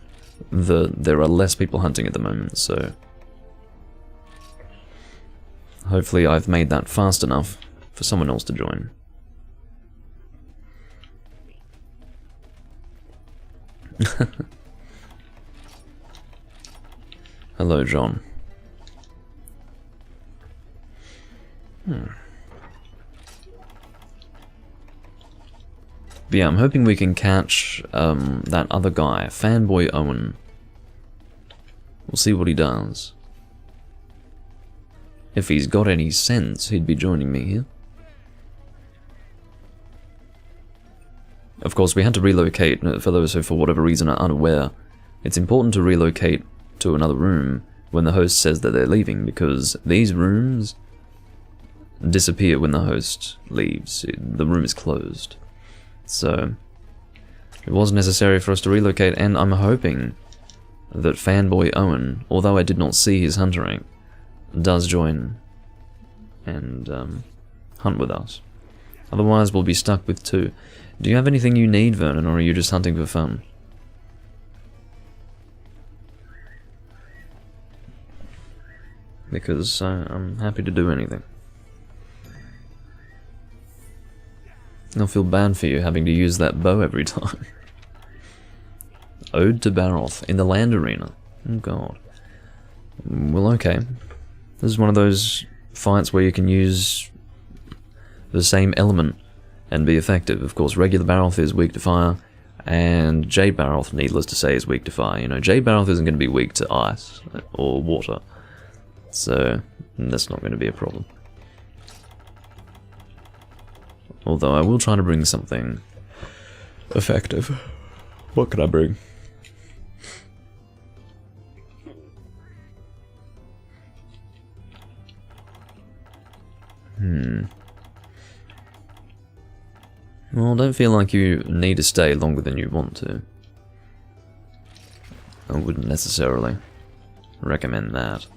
that there are less people hunting at the moment, so... hopefully I've made that fast enough for someone else to join. Hello, John. But yeah, I'm hoping we can catch that other guy, Fanboy Owen. We'll see what he does. If he's got any sense, he'd be joining me here. Of course, we had to relocate, for those who for whatever reason are unaware. It's important to relocate to another room when the host says that they're leaving, because these rooms disappear when the host leaves. The room is closed. So, it was necessary for us to relocate, and I'm hoping that Fanboy Owen, although I did not see his hunter rank, does join and hunt with us. Otherwise, we'll be stuck with 2. Do you have anything you need, Vernon, or are you just hunting for fun? Because I'm happy to do anything. I feel bad for you having to use that bow every time. Ode to Baroth in the land arena. Oh god. Well, okay. This is one of those fights where you can use the same element and be effective. Of course, regular Baroth is weak to fire, and Jade Baroth, needless to say, is weak to fire. You know, Jade Baroth isn't going to be weak to ice or water, so that's not going to be a problem. Although I will try to bring something effective. What could I bring? Well, don't feel like you need to stay longer than you want to. I wouldn't necessarily recommend that.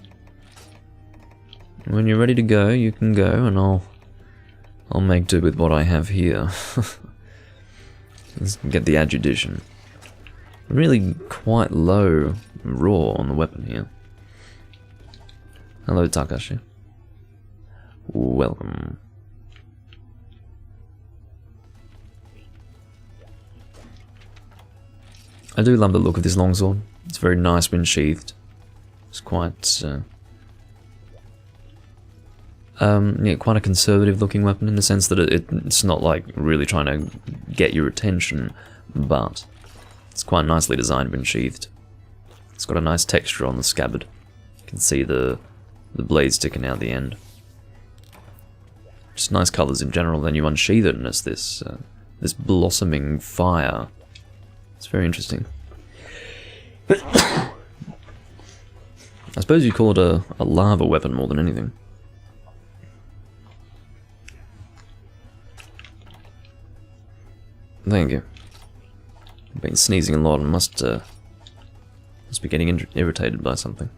When you're ready to go, you can go, and I'll make do with what I have here. Let's get the adjudition. Really quite low raw on the weapon here. Hello, Takashi. Welcome. I do love the look of this longsword. It's very nice when sheathed. It's quite, yeah, quite a conservative looking weapon in the sense that it's not like really trying to get your attention, but it's quite nicely designed when sheathed. It's got a nice texture on the scabbard. You can see the blade sticking out the end. Just nice colours in general. Then you unsheath it and it's this blossoming fire. It's very interesting. I suppose you'd call it a lava weapon more than anything. Thank you. I've been sneezing a lot and must be getting irritated by something.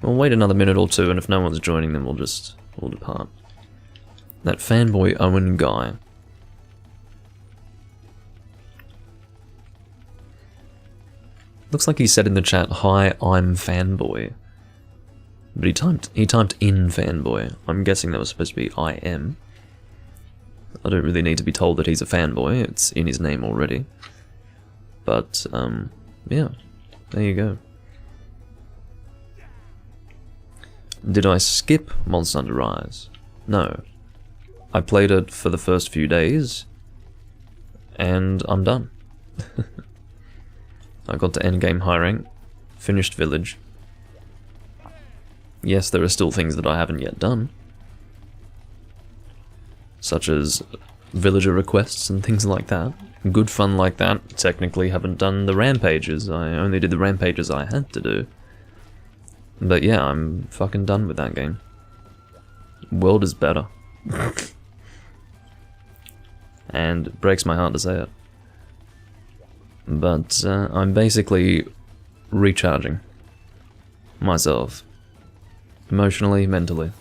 We'll wait another minute or two, and if no one's joining, then we'll depart. That fanboy Owen guy. Looks like he said in the chat, "Hi, I'm fanboy." But he typed in fanboy. I'm guessing that was supposed to be I am. I don't really need to be told that he's a fanboy, it's in his name already. But, yeah, there you go. Did I skip Monster Hunter Rise? No. I played it for the first few days, and I'm done. I got to endgame high rank, finished village. Yes, there are still things that I haven't yet done, such as villager requests and things like that. Good fun like that. Technically haven't done the rampages. I only did the rampages I had to do. But yeah, I'm fucking done with that game. World is better. And it breaks my heart to say it. But I'm basically recharging myself. Emotionally, mentally.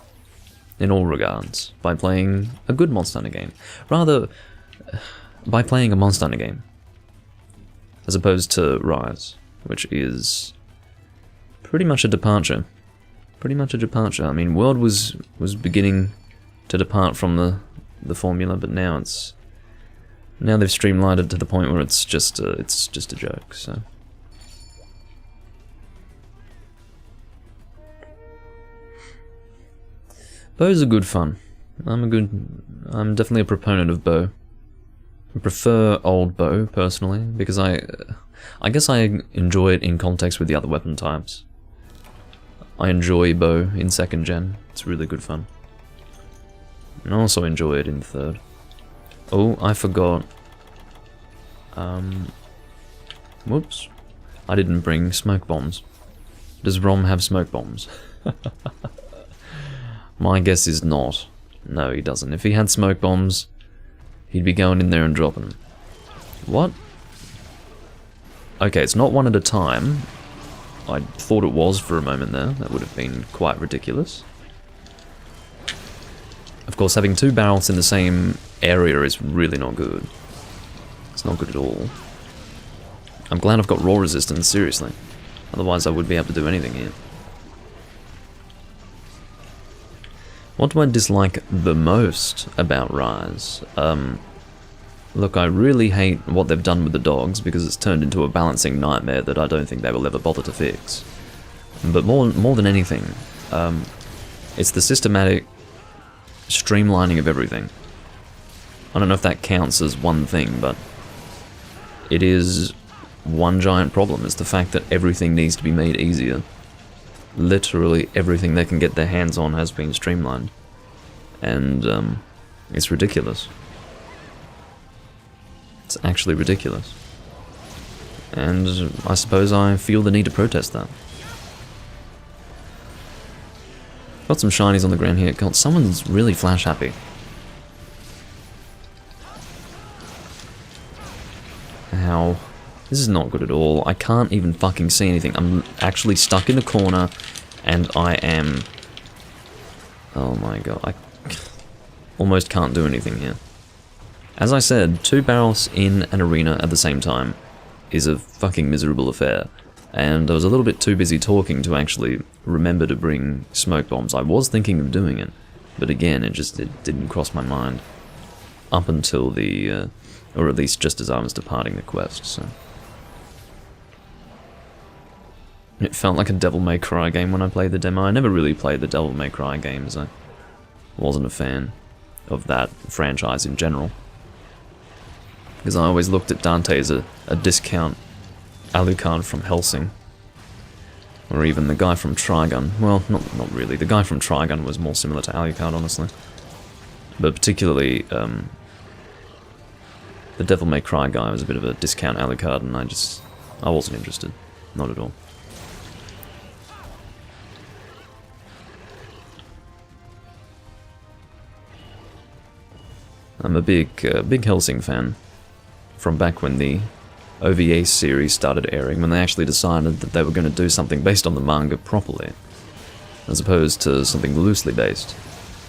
In all regards. By playing a good Monster Hunter game. Rather, by playing a Monster Hunter game. As opposed to Rise, which is pretty much a departure. Pretty much a departure. I mean, World was beginning to depart from the formula, but now it's... Now they've streamlined it to the point where it's just a joke, so... Bows are good fun. I'm definitely a proponent of bow. I prefer old bow, personally, because I guess I enjoy it in context with the other weapon types. I enjoy bow in 2nd gen, it's really good fun. And I also enjoy it in 3rd. Oh, I forgot. Whoops. I didn't bring smoke bombs. Does Rom have smoke bombs? My guess is not. No, he doesn't. If he had smoke bombs, he'd be going in there and dropping them. What? Okay, it's not one at a time. I thought it was for a moment there. That would have been quite ridiculous. Of course, having 2 barrels in the same area is really not good. It's not good at all. I'm glad I've got raw resistance, seriously. Otherwise I wouldn't be able to do anything here. What do I dislike the most about Rise? Look, I really hate what they've done with the dogs because it's turned into a balancing nightmare that I don't think they will ever bother to fix. But more than anything, it's the systematic streamlining of everything. I don't know if that counts as one thing, but it is one giant problem. It's the fact that everything needs to be made easier. Literally everything they can get their hands on has been streamlined. And it's ridiculous. It's actually ridiculous. And I suppose I feel the need to protest that. Got some shinies on the ground here. God, someone's really flash happy. Ow. This is not good at all. I can't even fucking see anything. I'm actually stuck in the corner, and I am... Oh my god, I almost can't do anything here. As I said, 2 barrels in an arena at the same time is a fucking miserable affair. And I was a little bit too busy talking to actually remember to bring smoke bombs. I was thinking of doing it, but again, it didn't cross my mind. Up until the... or at least just as I was departing the quest, so... It felt like a Devil May Cry game when I played the demo. I never really played the Devil May Cry games. I wasn't a fan of that franchise in general. Because I always looked at Dante as a discount Alucard from Hellsing. Or even the guy from Trigun. Well, not really. The guy from Trigun was more similar to Alucard, honestly. But particularly, the Devil May Cry guy was a bit of a discount Alucard, and I wasn't interested. Not at all. I'm a big Hellsing fan. From back when the OVA series started airing, when they actually decided that they were going to do something based on the manga properly, as opposed to something loosely based,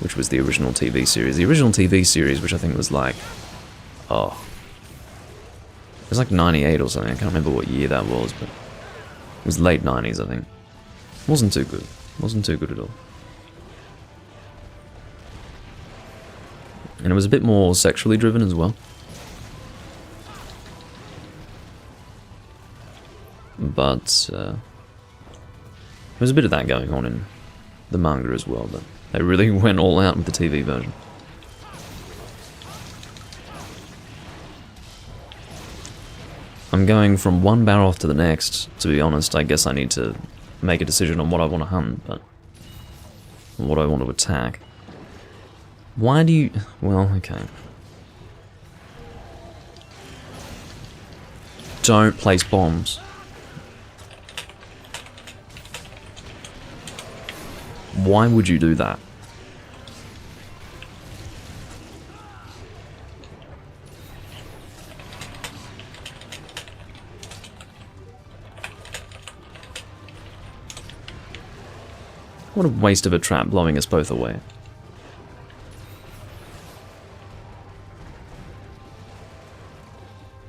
which was the original TV series. The original TV series, which I think was like... oh... it was like 98 or something, I can't remember what year that was, but... it was late 90s, I think. Wasn't too good. Wasn't too good at all. And it was a bit more sexually driven as well. But, there was a bit of that going on in the manga as well, but they really went all out with the TV version. I'm going from one Barroth to the next. To be honest, I guess I need to make a decision on what I want to hunt, but what I want to attack. Why do you... well, okay. Don't place bombs. Why would you do that? What a waste of a trap blowing us both away.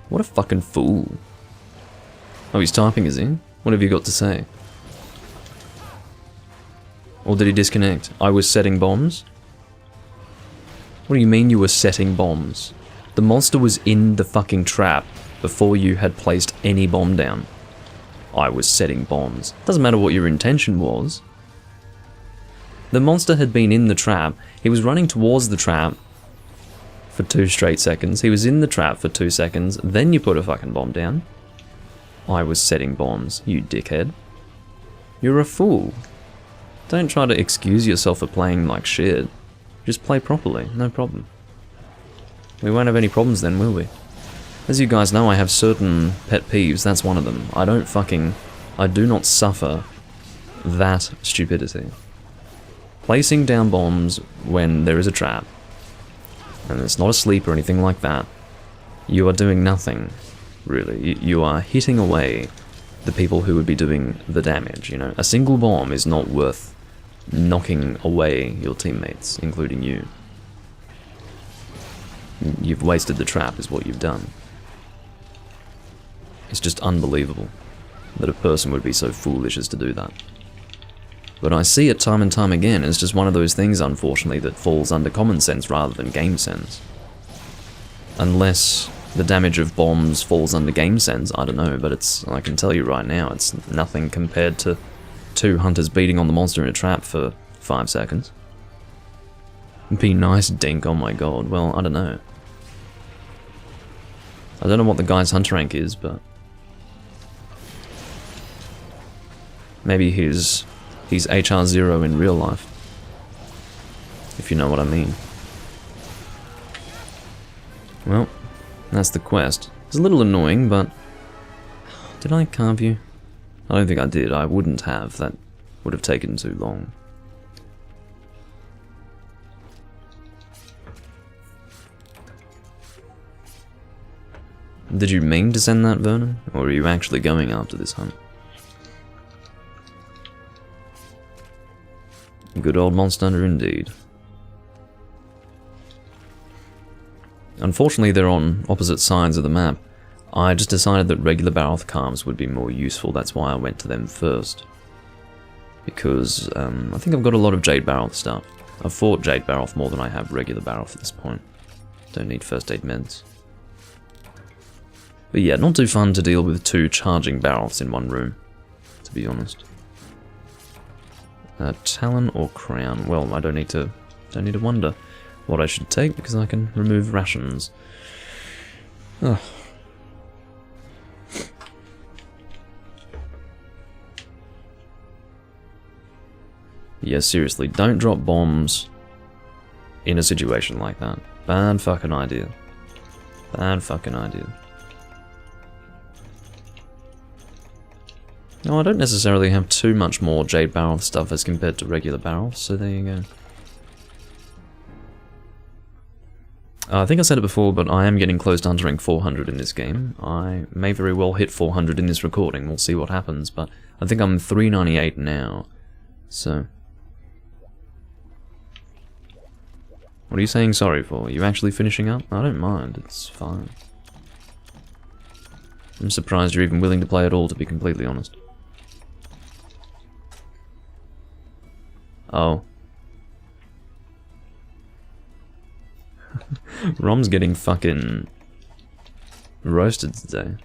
What a fucking fool. Oh, he's typing, is he? What have you got to say? Or did he disconnect? I was setting bombs? What do you mean you were setting bombs? The monster was in the fucking trap before you had placed any bomb down. I was setting bombs. Doesn't matter what your intention was. The monster had been in the trap. He was running towards the trap for 2 straight seconds. He was in the trap for 2 seconds. Then you put a fucking bomb down. I was setting bombs, you dickhead. You're a fool. Don't try to excuse yourself for playing like shit. Just play properly, no problem. We won't have any problems then, will we? As you guys know, I have certain pet peeves, that's one of them. I do not suffer that stupidity. Placing down bombs when there is a trap, and it's not asleep or anything like that, you are doing nothing, really. You are hitting away the people who would be doing the damage, you know. A single bomb is not worth knocking away your teammates, including you. You've wasted the trap is what you've done. It's just unbelievable that a person would be so foolish as to do that. But I see it time and time again. It's just one of those things, unfortunately, that falls under common sense rather than game sense. Unless the damage of bombs falls under game sense, I don't know, but it's, I can tell you right now, it's nothing compared to 2 hunters beating on the monster in a trap for 5 seconds. Be nice, Dink, oh my god. Well, I don't know. I don't know what the guy's hunter rank is, but maybe he's HR0 in real life, if you know what I mean. Well, that's the quest. It's a little annoying, but did I carve you? I don't think I did. I wouldn't have. That would have taken too long. Did you mean to send that, Vernon? Or are you actually going after this hunt? Good old Monster Hunter indeed. Unfortunately, they're on opposite sides of the map. I just decided that regular Barroth calves would be more useful, that's why I went to them first. Because I think I've got a lot of Jade Barroth stuff. I've fought Jade Barroth more than I have regular Barroth at this point. Don't need first aid meds. But yeah, not too fun to deal with 2 charging Barroths in one room, to be honest. Talon or Crown? Well, I don't need to wonder what I should take because I can remove rations. Ugh. Yeah, seriously, don't drop bombs in a situation like that. Bad fucking idea. Bad fucking idea. No, I don't necessarily have too much more Jade Barroth stuff as compared to regular Barroth, so there you go. I think I said it before, but I am getting close to huntering 400 in this game. I may very well hit 400 in this recording, we'll see what happens, but I think I'm 398 now, so... What are you saying sorry for? Are you actually finishing up? I don't mind, it's fine. I'm surprised you're even willing to play at all, to be completely honest. Oh. Rom's getting fucking roasted today.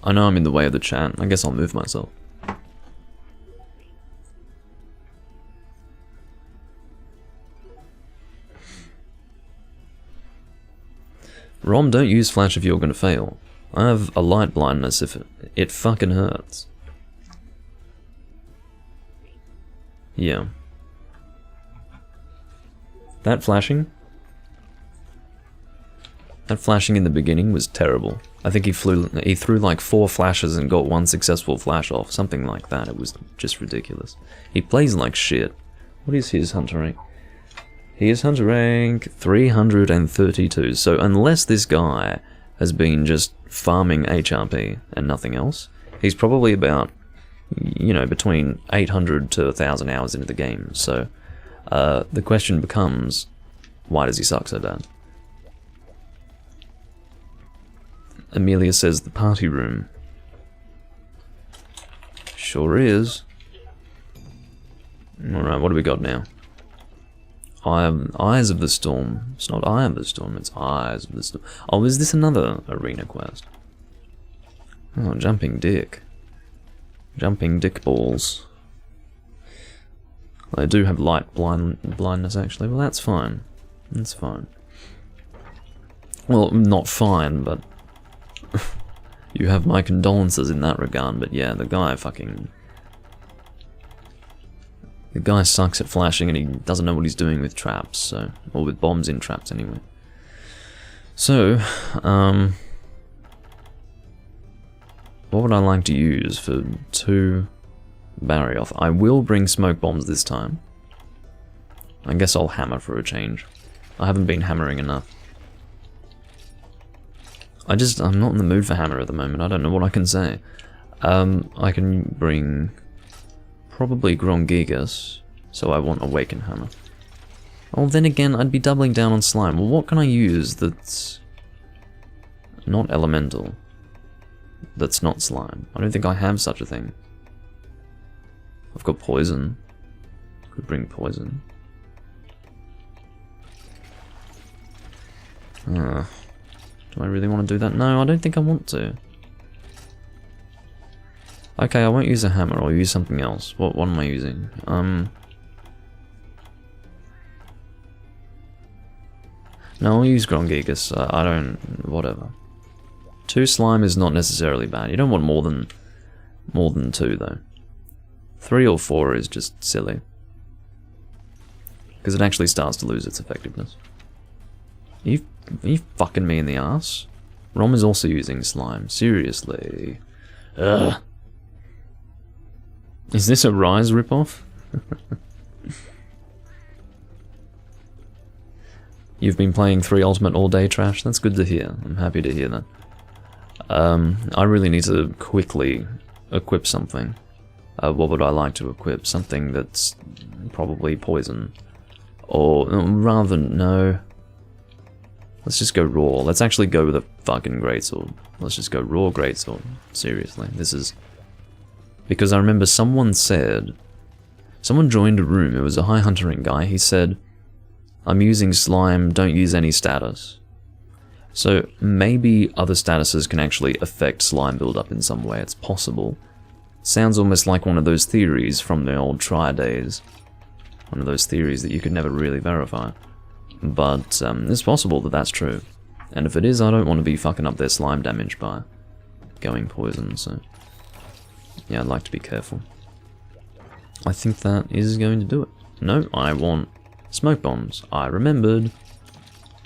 I know I'm in the way of the chat. I guess I'll move myself. Rom, don't use flash if you're gonna fail. I have a light blindness if it fucking hurts. Yeah. That flashing in the beginning was terrible. I think he threw like 4 flashes and got 1 successful flash off, something like that. It was just ridiculous. He plays like shit. What is his hunter rank? He is hunter rank 332, so unless this guy has been just farming HRP and nothing else, he's probably about, you know, between 800 to 1,000 hours into the game, so the question becomes, why does he suck so bad? Amelia says the party room. Sure is. Alright, what do we got now? Eyes of the Storm. It's not Eye of the Storm, it's Eyes of the Storm. Oh, is this another arena quest? Oh, Jumping Dick. Jumping Dick Balls. I do have light blindness, actually. Well, that's fine. That's fine. Well, not fine, but... you have my condolences in that regard, but yeah, the guy sucks at flashing and he doesn't know what he's doing with traps, so... or with bombs in traps, anyway. So, what would I like to use for 2 Barioth? I will bring smoke bombs this time. I guess I'll hammer for a change. I haven't been hammering enough. I'm not in the mood for hammer at the moment, I don't know what I can say. I can bring probably Grongigas, So I want Awaken Hammer. Oh, then again, I'd be doubling down on Slime. Well, what can I use that's not elemental? That's not Slime. I don't think I have such a thing. I've got Poison. Could bring Poison. Do I really want to do that? No, I don't think I want to. Okay, I won't use a hammer. I'll use something else. What am I using? No, I'll use Grongigas. I don't... whatever. 2 slime is not necessarily bad. You don't want more than 2, though. 3 or 4 is just silly. Because it actually starts to lose its effectiveness. Are you fucking me in the ass? Rom is also using slime. Seriously. Ugh. Is this a Rise ripoff? You've been playing 3 Ultimate all day, Trash? That's good to hear. I'm happy to hear that. I really need to quickly equip something. What would I like to equip? Something that's probably poison. Or, rather, no. Let's just go raw. Let's actually go with a fucking greatsword. Let's just go raw greatsword. Seriously, this is... Because I remember someone said... Someone joined a room, it was a high huntering guy, he said, I'm using slime, don't use any status. So maybe other statuses can actually affect slime buildup in some way, it's possible. Sounds almost like one of those theories from the old Try days. One of those theories that you could never really verify. But it's possible that that's true. And if it is, I don't want to be fucking up their slime damage by going poison, so... Yeah, I'd like to be careful. I think that is going to do it. No, I want smoke bombs. I remembered.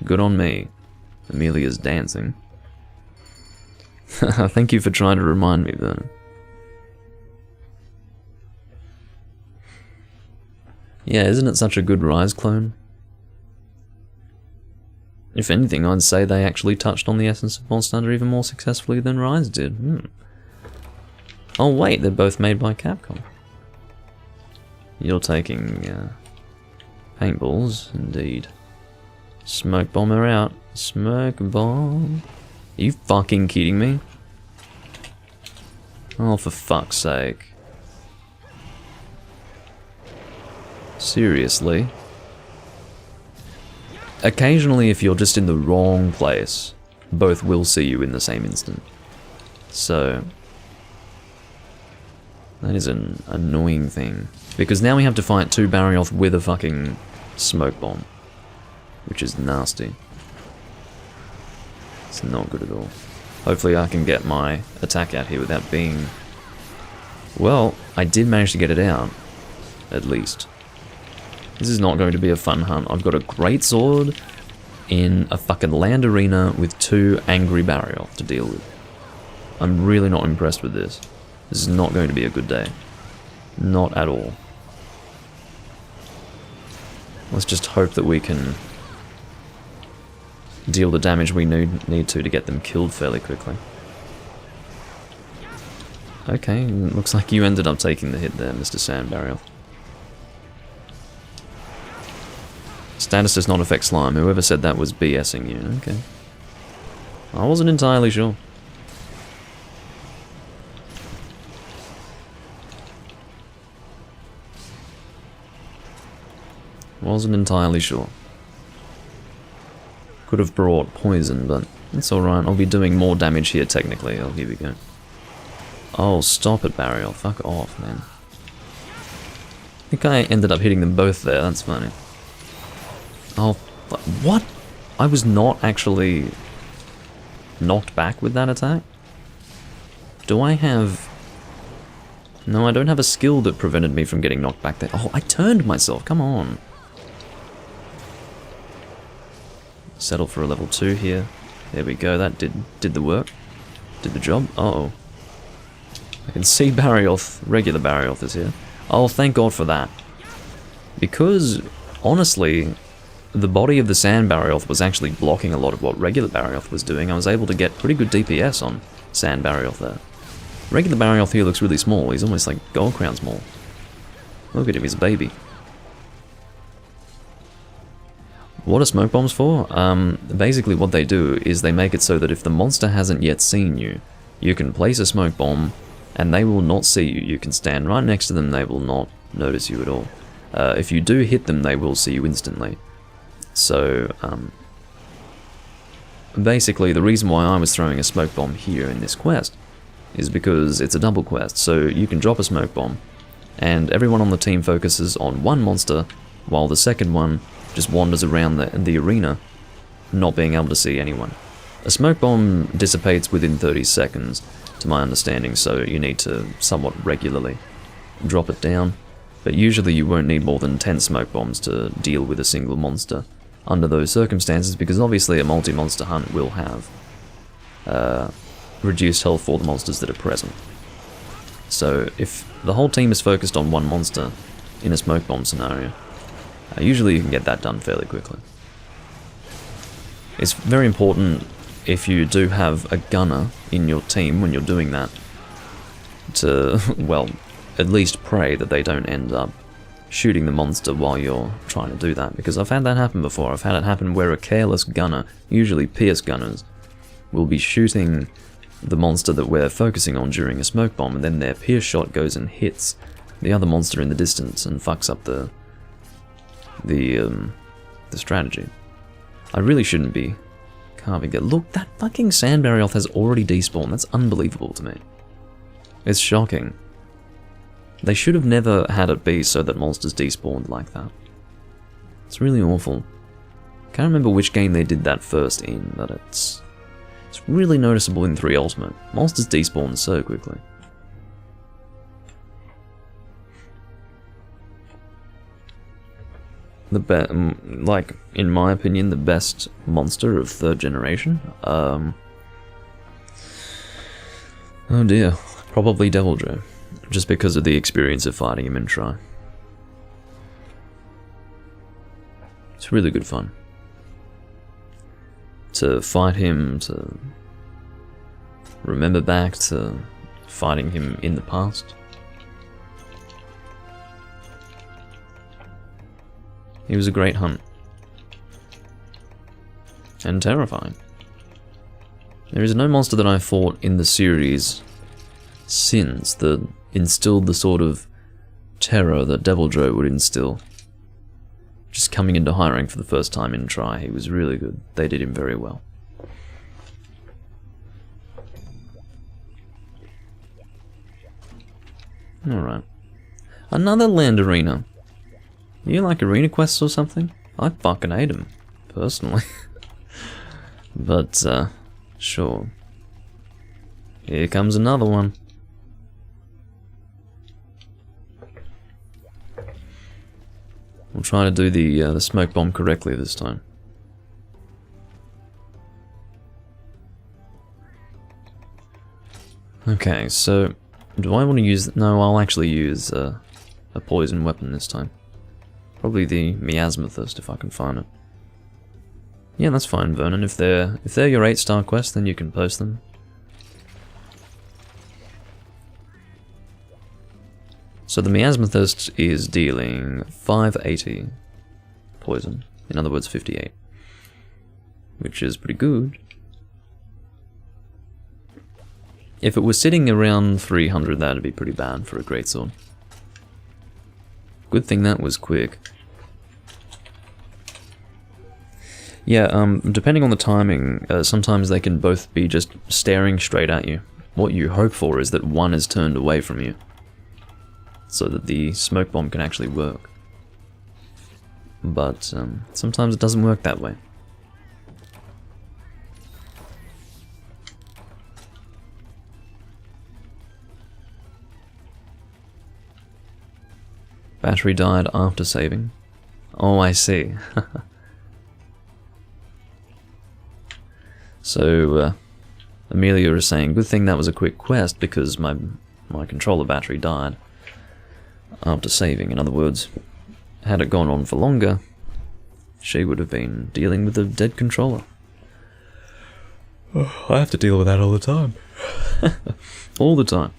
Good on me. Amelia's dancing. Thank you for trying to remind me then. Yeah, isn't it such a good Rise clone? If anything, I'd say they actually touched on the essence of Monster Hunter even more successfully than Rise did. Oh wait, they're both made by Capcom. You're taking paintballs, indeed. Smoke bomber out. Smoke bomb. Are you fucking kidding me? Oh, for fuck's sake. Seriously? Occasionally, if you're just in the wrong place, both will see you in the same instant. So... that is an annoying thing. Because now we have to fight 2 Barioth with a fucking smoke bomb. Which is nasty. It's not good at all. Hopefully I can get my attack out here without being... Well, I did manage to get it out. At least. This is not going to be a fun hunt. I've got a greatsword in a fucking land arena with 2 angry Barioth to deal with. I'm really not impressed with this. This is not going to be a good day. Not at all. Let's just hope that we can deal the damage we need to get them killed fairly quickly. Okay, looks like you ended up taking the hit there, Mr. Sand Barioth. Status does not affect slime. Whoever said that was BSing you. Okay. I wasn't entirely sure. Wasn't entirely sure. Could have brought poison, but it's alright. I'll be doing more damage here technically. Oh, here we go. Oh, stop it, Barioth. Fuck off, man. I think I ended up hitting them both there. That's funny. Oh, what? I was not actually knocked back with that attack? Do I have... No, I don't have a skill that prevented me from getting knocked back there. Oh, I turned myself. Come on. Settle for a level 2 here. There we go. That did the work. Did the job. Uh-oh. I can see Barioth, regular Barioth is here. Oh, thank God for that. Because, honestly, the body of the Sand Barioth was actually blocking a lot of what regular Barioth was doing. I was able to get pretty good DPS on Sand Barioth there. Regular Barioth here looks really small. He's almost like Gold Crown small. Look at him, he's a baby. What are smoke bombs for? Basically what they do is they make it so that if the monster hasn't yet seen you, you can place a smoke bomb and they will not see you. You can stand right next to them, they will not notice you at all. If you do hit them, they will see you instantly. So, basically the reason why I was throwing a smoke bomb here in this quest is because it's a double quest. So you can drop a smoke bomb and everyone on the team focuses on one monster while the second one just wanders around the arena, not being able to see anyone. A smoke bomb dissipates within 30 seconds, to my understanding, so you need to somewhat regularly drop it down. But usually you won't need more than 10 smoke bombs to deal with a single monster under those circumstances, because obviously a multi-monster hunt will have reduced health for the monsters that are present. So if the whole team is focused on one monster in a smoke bomb scenario, usually you can get that done fairly quickly. It's very important if you do have a gunner in your team when you're doing that to, well, at least pray that they don't end up shooting the monster while you're trying to do that, because I've had that happen before. I've had it happen where a careless gunner, usually Pierce gunners, will be shooting the monster that we're focusing on during a smoke bomb, and then their Pierce shot goes and hits the other monster in the distance and fucks up the strategy. I really shouldn't be carving it. Look, that fucking Sand Barioth has already despawned. That's unbelievable to me. It's shocking. They should have never had it be so that monsters despawned like that. It's really awful. Can't remember which game they did that first in, but it's really noticeable in 3 Ultimate. Monsters despawn so quickly. Like, in my opinion, the best monster of 3rd generation. Oh dear, probably Deviljho, just because of the experience of fighting him in Tri. It's really good fun. To fight him, to remember back to fighting him in the past. He was a great hunt. And terrifying. There is no monster that I've fought in the series since that instilled the sort of terror that Deviljho would instill. Just coming into high rank for the first time in Tri, he was really good. They did him very well. Alright. Another land arena. You like arena quests or something? I fucking hate them, personally. But, sure. Here comes another one. We'll try to do the smoke bomb correctly this time. Okay, so do I want to use... No, I'll actually use a poison weapon this time. Probably the Miasmathist if I can find it. Yeah, that's fine, Vernon. If they're your 8-star quests, then you can post them. So the Miasmathist is dealing 580 poison. In other words, 58. Which is pretty good. If it was sitting around 300, that'd be pretty bad for a greatsword. Good thing that was quick. Yeah, depending on the timing, sometimes they can both be just staring straight at you. What you hope for is that one is turned away from you, so that the smoke bomb can actually work. But sometimes it doesn't work that way. Battery died after saving. Oh, I see. So, Amelia is saying, good thing that was a quick quest because my controller battery died after saving. In other words, had it gone on for longer, she would have been dealing with a dead controller. Oh, I have to deal with that all the time. All the time.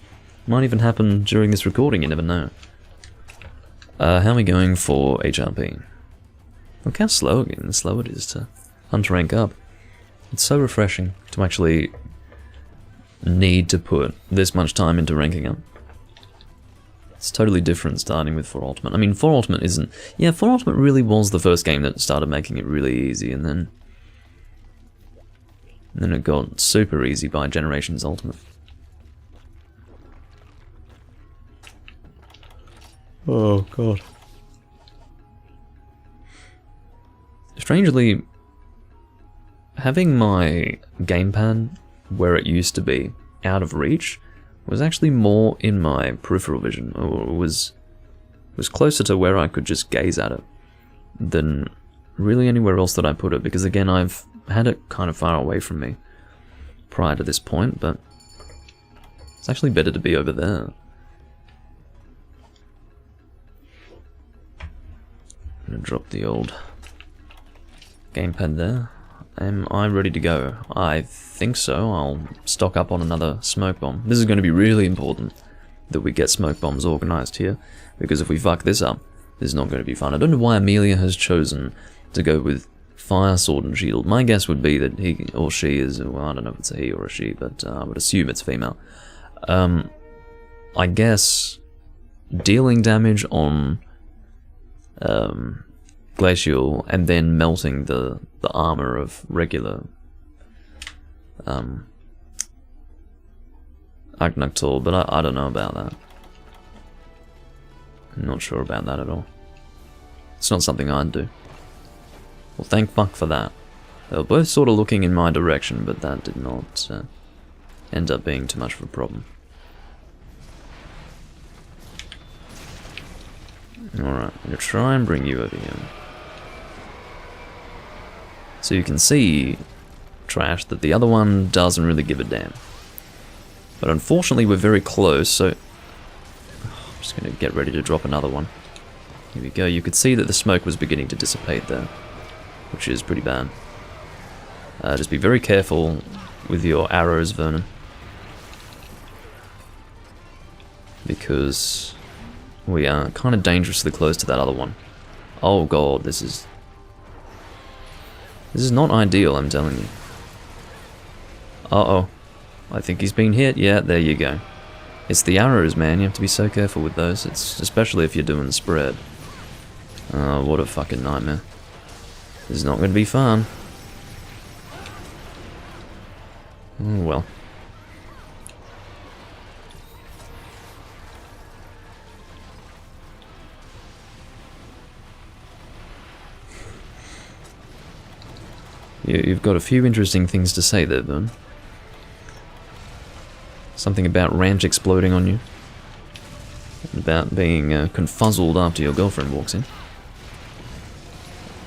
Might even happen during this recording, you never know. How are we going for HRP? Look how slow it is to hunt rank up. It's so refreshing to actually need to put this much time into ranking up. It's totally different starting with 4 Ultimate. I mean, 4 Ultimate isn't... Yeah, 4 Ultimate really was the first game that started making it really easy, and then it got super easy by Generations Ultimate. Oh, God. Strangely, having my gamepad where it used to be out of reach was actually more in my peripheral vision, or was closer to where I could just gaze at it than really anywhere else that I put it, because again, I've had it kind of far away from me prior to this point, but it's actually better to be over there. I'm gonna drop the old gamepad there. Am I ready to go? I think so. I'll stock up on another smoke bomb. This is going to be really important that we get smoke bombs organized here, because if we fuck this up, this is not going to be fun. I don't know why Amelia has chosen to go with Fire Sword and Shield. My guess would be that he or she is, well, I don't know if it's a he or a she, but I would assume it's female. I guess dealing damage on Glacial and then melting the armor of regular Agnaktor, but I don't know about that. I'm not sure about that at all. It's not something I'd do. Well, thank fuck for that. They were both sort of looking in my direction, but that did not end up being too much of a problem. Alright, I'm going to try and bring you over here. So you can see, Trash, that the other one doesn't really give a damn. But unfortunately we're very close, so... I'm just going to get ready to drop another one. Here we go. You could see that the smoke was beginning to dissipate there, which is pretty bad. Just be very careful with your arrows, Vernon. Because we are kind of dangerously close to that other one. Oh god, this is not ideal, I'm telling you. Uh-oh. I think he's been hit. Yeah, there you go. It's the arrows, man. You have to be so careful with those. It's especially if you're doing spread. Oh, what a fucking nightmare. This is not going to be fun. Oh, well. You've got a few interesting things to say there, Vern. Something about ranch exploding on you. About being confuzzled after your girlfriend walks in.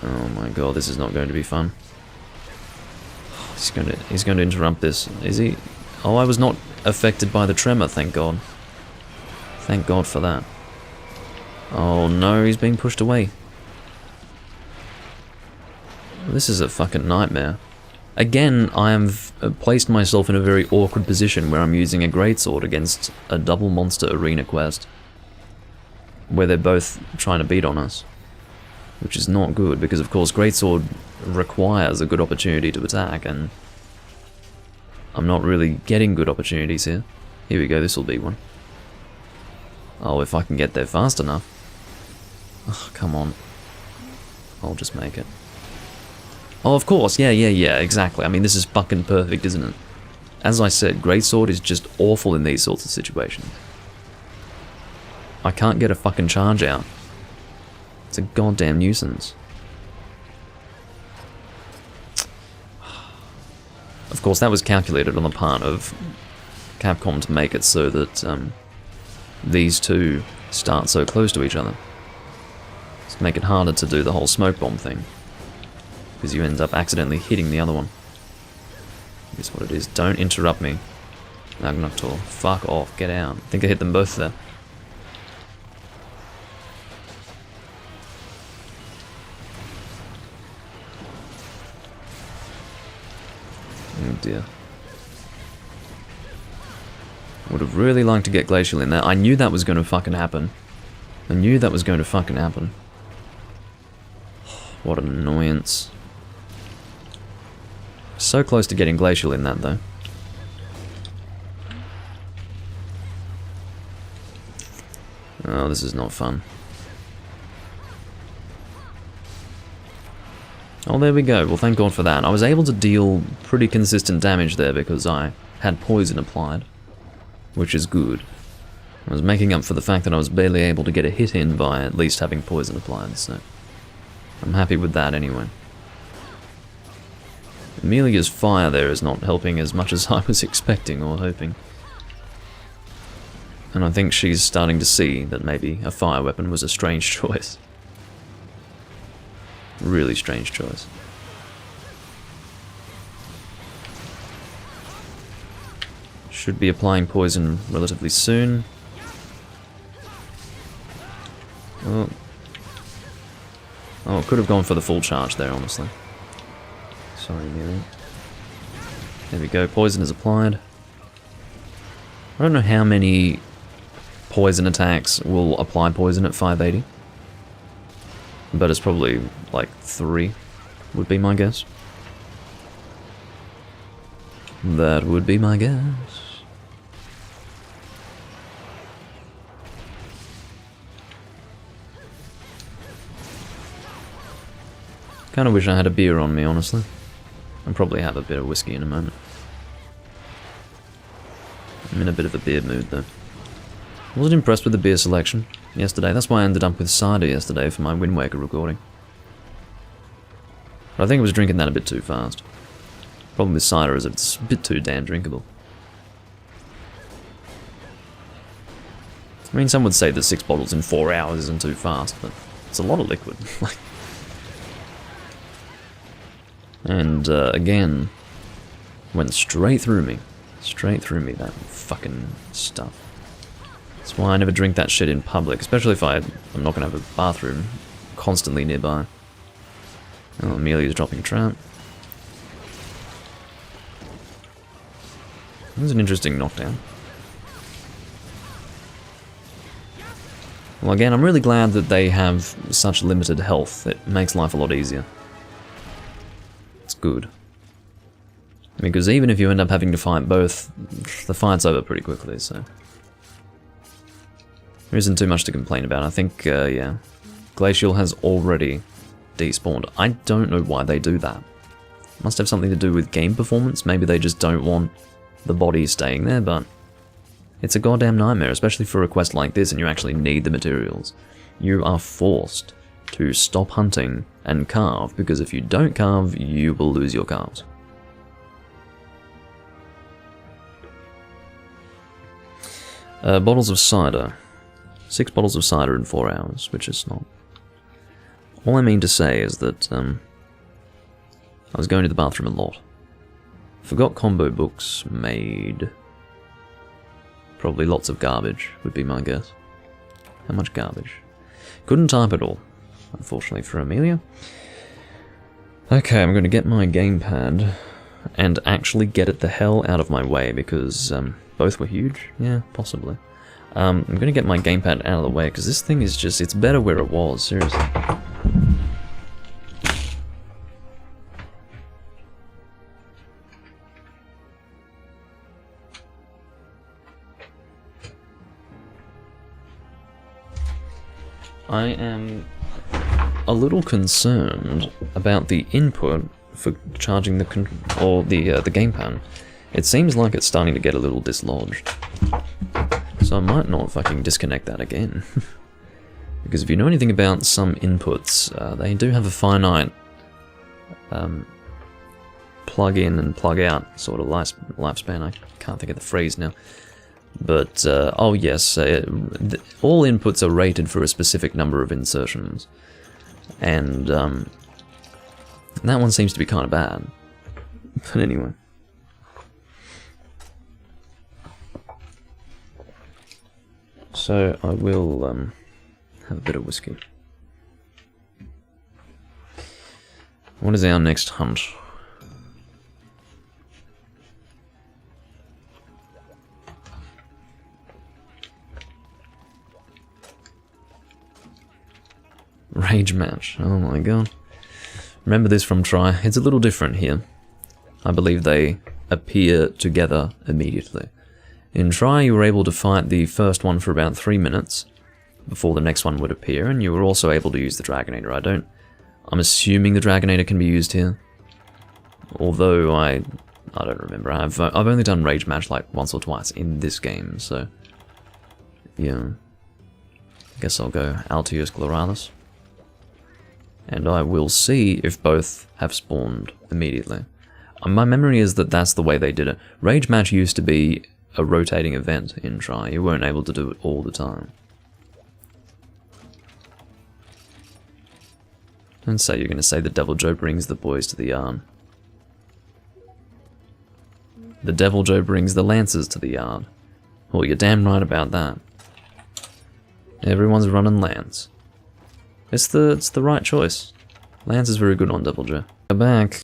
Oh my god, this is not going to be fun. He's going to interrupt this. Is he? Oh, I was not affected by the tremor, thank god. Thank god for that. Oh no, he's being pushed away. This is a fucking nightmare. Again, I have placed myself in a very awkward position where I'm using a greatsword against a double monster arena quest, where they're both trying to beat on us, which is not good, because of course greatsword requires a good opportunity to attack, and I'm not really getting good opportunities here. Here we go, this will be one. Oh, if I can get there fast enough. Oh, come on. I'll just make it. Oh, of course, yeah, exactly. I mean, this is fucking perfect, isn't it? As I said, greatsword is just awful in these sorts of situations. I can't get a fucking charge out. It's a goddamn nuisance. Of course, that was calculated on the part of Capcom to make it so that these two start so close to each other. To make it harder to do the whole smoke bomb thing. Because you end up accidentally hitting the other one. Here's what it is. Don't interrupt me. Agnaktor. Fuck off. Get out. I think I hit them both there. Oh dear. Would have really liked to get Glacial in there. I knew that was going to fucking happen. I knew that was going to fucking happen. What an annoyance. So close to getting Glacial in that, though. Oh, this is not fun. Oh, there we go. Well, thank God for that. I was able to deal pretty consistent damage there because I had poison applied, which is good. I was making up for the fact that I was barely able to get a hit in by at least having poison applied, so I'm happy with that anyway. Amelia's fire there is not helping as much as I was expecting or hoping. And I think she's starting to see that maybe a fire weapon was a strange choice. Really strange choice. Should be applying poison relatively soon. Oh, could have gone for the full charge there, honestly. Sorry, Amelia. There we go, poison is applied. I don't know how many poison attacks will apply poison at 580. But it's probably like 3, would be my guess. That would be my guess. Kinda wish I had a beer on me, honestly. I'll probably have a bit of whiskey in a moment. I'm in a bit of a beer mood, though. I wasn't impressed with the beer selection yesterday. That's why I ended up with cider yesterday for my Wind Waker recording. But I think I was drinking that a bit too fast. Problem with cider is it's a bit too damn drinkable. I mean, some would say that 6 bottles in 4 hours isn't too fast, but it's a lot of liquid. And, again, went straight through me. Straight through me, that fucking stuff. That's why I never drink that shit in public, especially if I'm not going to have a bathroom constantly nearby. Oh, Amelia's dropping a trap. That was an interesting knockdown. Well, again, I'm really glad that they have such limited health. It makes life a lot easier. It's good. Because even if you end up having to fight both, the fight's over pretty quickly, so... There isn't too much to complain about. I think, yeah, Glacial has already despawned. I don't know why they do that. Must have something to do with game performance. Maybe they just don't want the body staying there, but it's a goddamn nightmare, especially for a quest like this and you actually need the materials. You are forced to stop hunting and carve, because if you don't carve, you will lose your calves. Bottles of cider. 6 bottles of cider in 4 hours, which is not... All I mean to say is that, I was going to the bathroom a lot. Forgot combo books made... Probably lots of garbage, would be my guess. How much garbage? Couldn't type it all, unfortunately for Amelia. Okay, I'm going to get my gamepad and actually get it the hell out of my way, because both were huge? Yeah, possibly. I'm going to get my gamepad out of the way, because this thing is just, it's better where it was, seriously. I am a little concerned about the input for charging the gamepad. It seems like it's starting to get a little dislodged. So I might not fucking disconnect that again. Because if you know anything about some inputs, they do have a finite plug in and plug out sort of lifespan. I can't think of the phrase now. But, oh yes, all inputs are rated for a specific number of insertions. And that one seems to be kind of bad. But anyway. So I will have a bit of whiskey. What is our next hunt? Rage match. Oh my god. Remember this from Try, it's a little different here. I believe they appear together immediately. In Try, you were able to fight the first one for about 3 minutes before the next one would appear, and you were also able to use the Dragonator. I'm assuming the Dragonator can be used here. Although I don't remember. I've only done Rage Match like once or twice in this game, so yeah. I guess I'll go Altius Gloralis. And I will see if both have spawned immediately. My memory is that that's the way they did it. Rage Match used to be a rotating event in Try. You weren't able to do it all the time. And so you're going to say the Deviljho brings the boys to the yard. The Deviljho brings the Lancers to the yard. Well, you're damn right about that. Everyone's running Lance. It's the right choice. Lance is very good on Deviljho. Go back.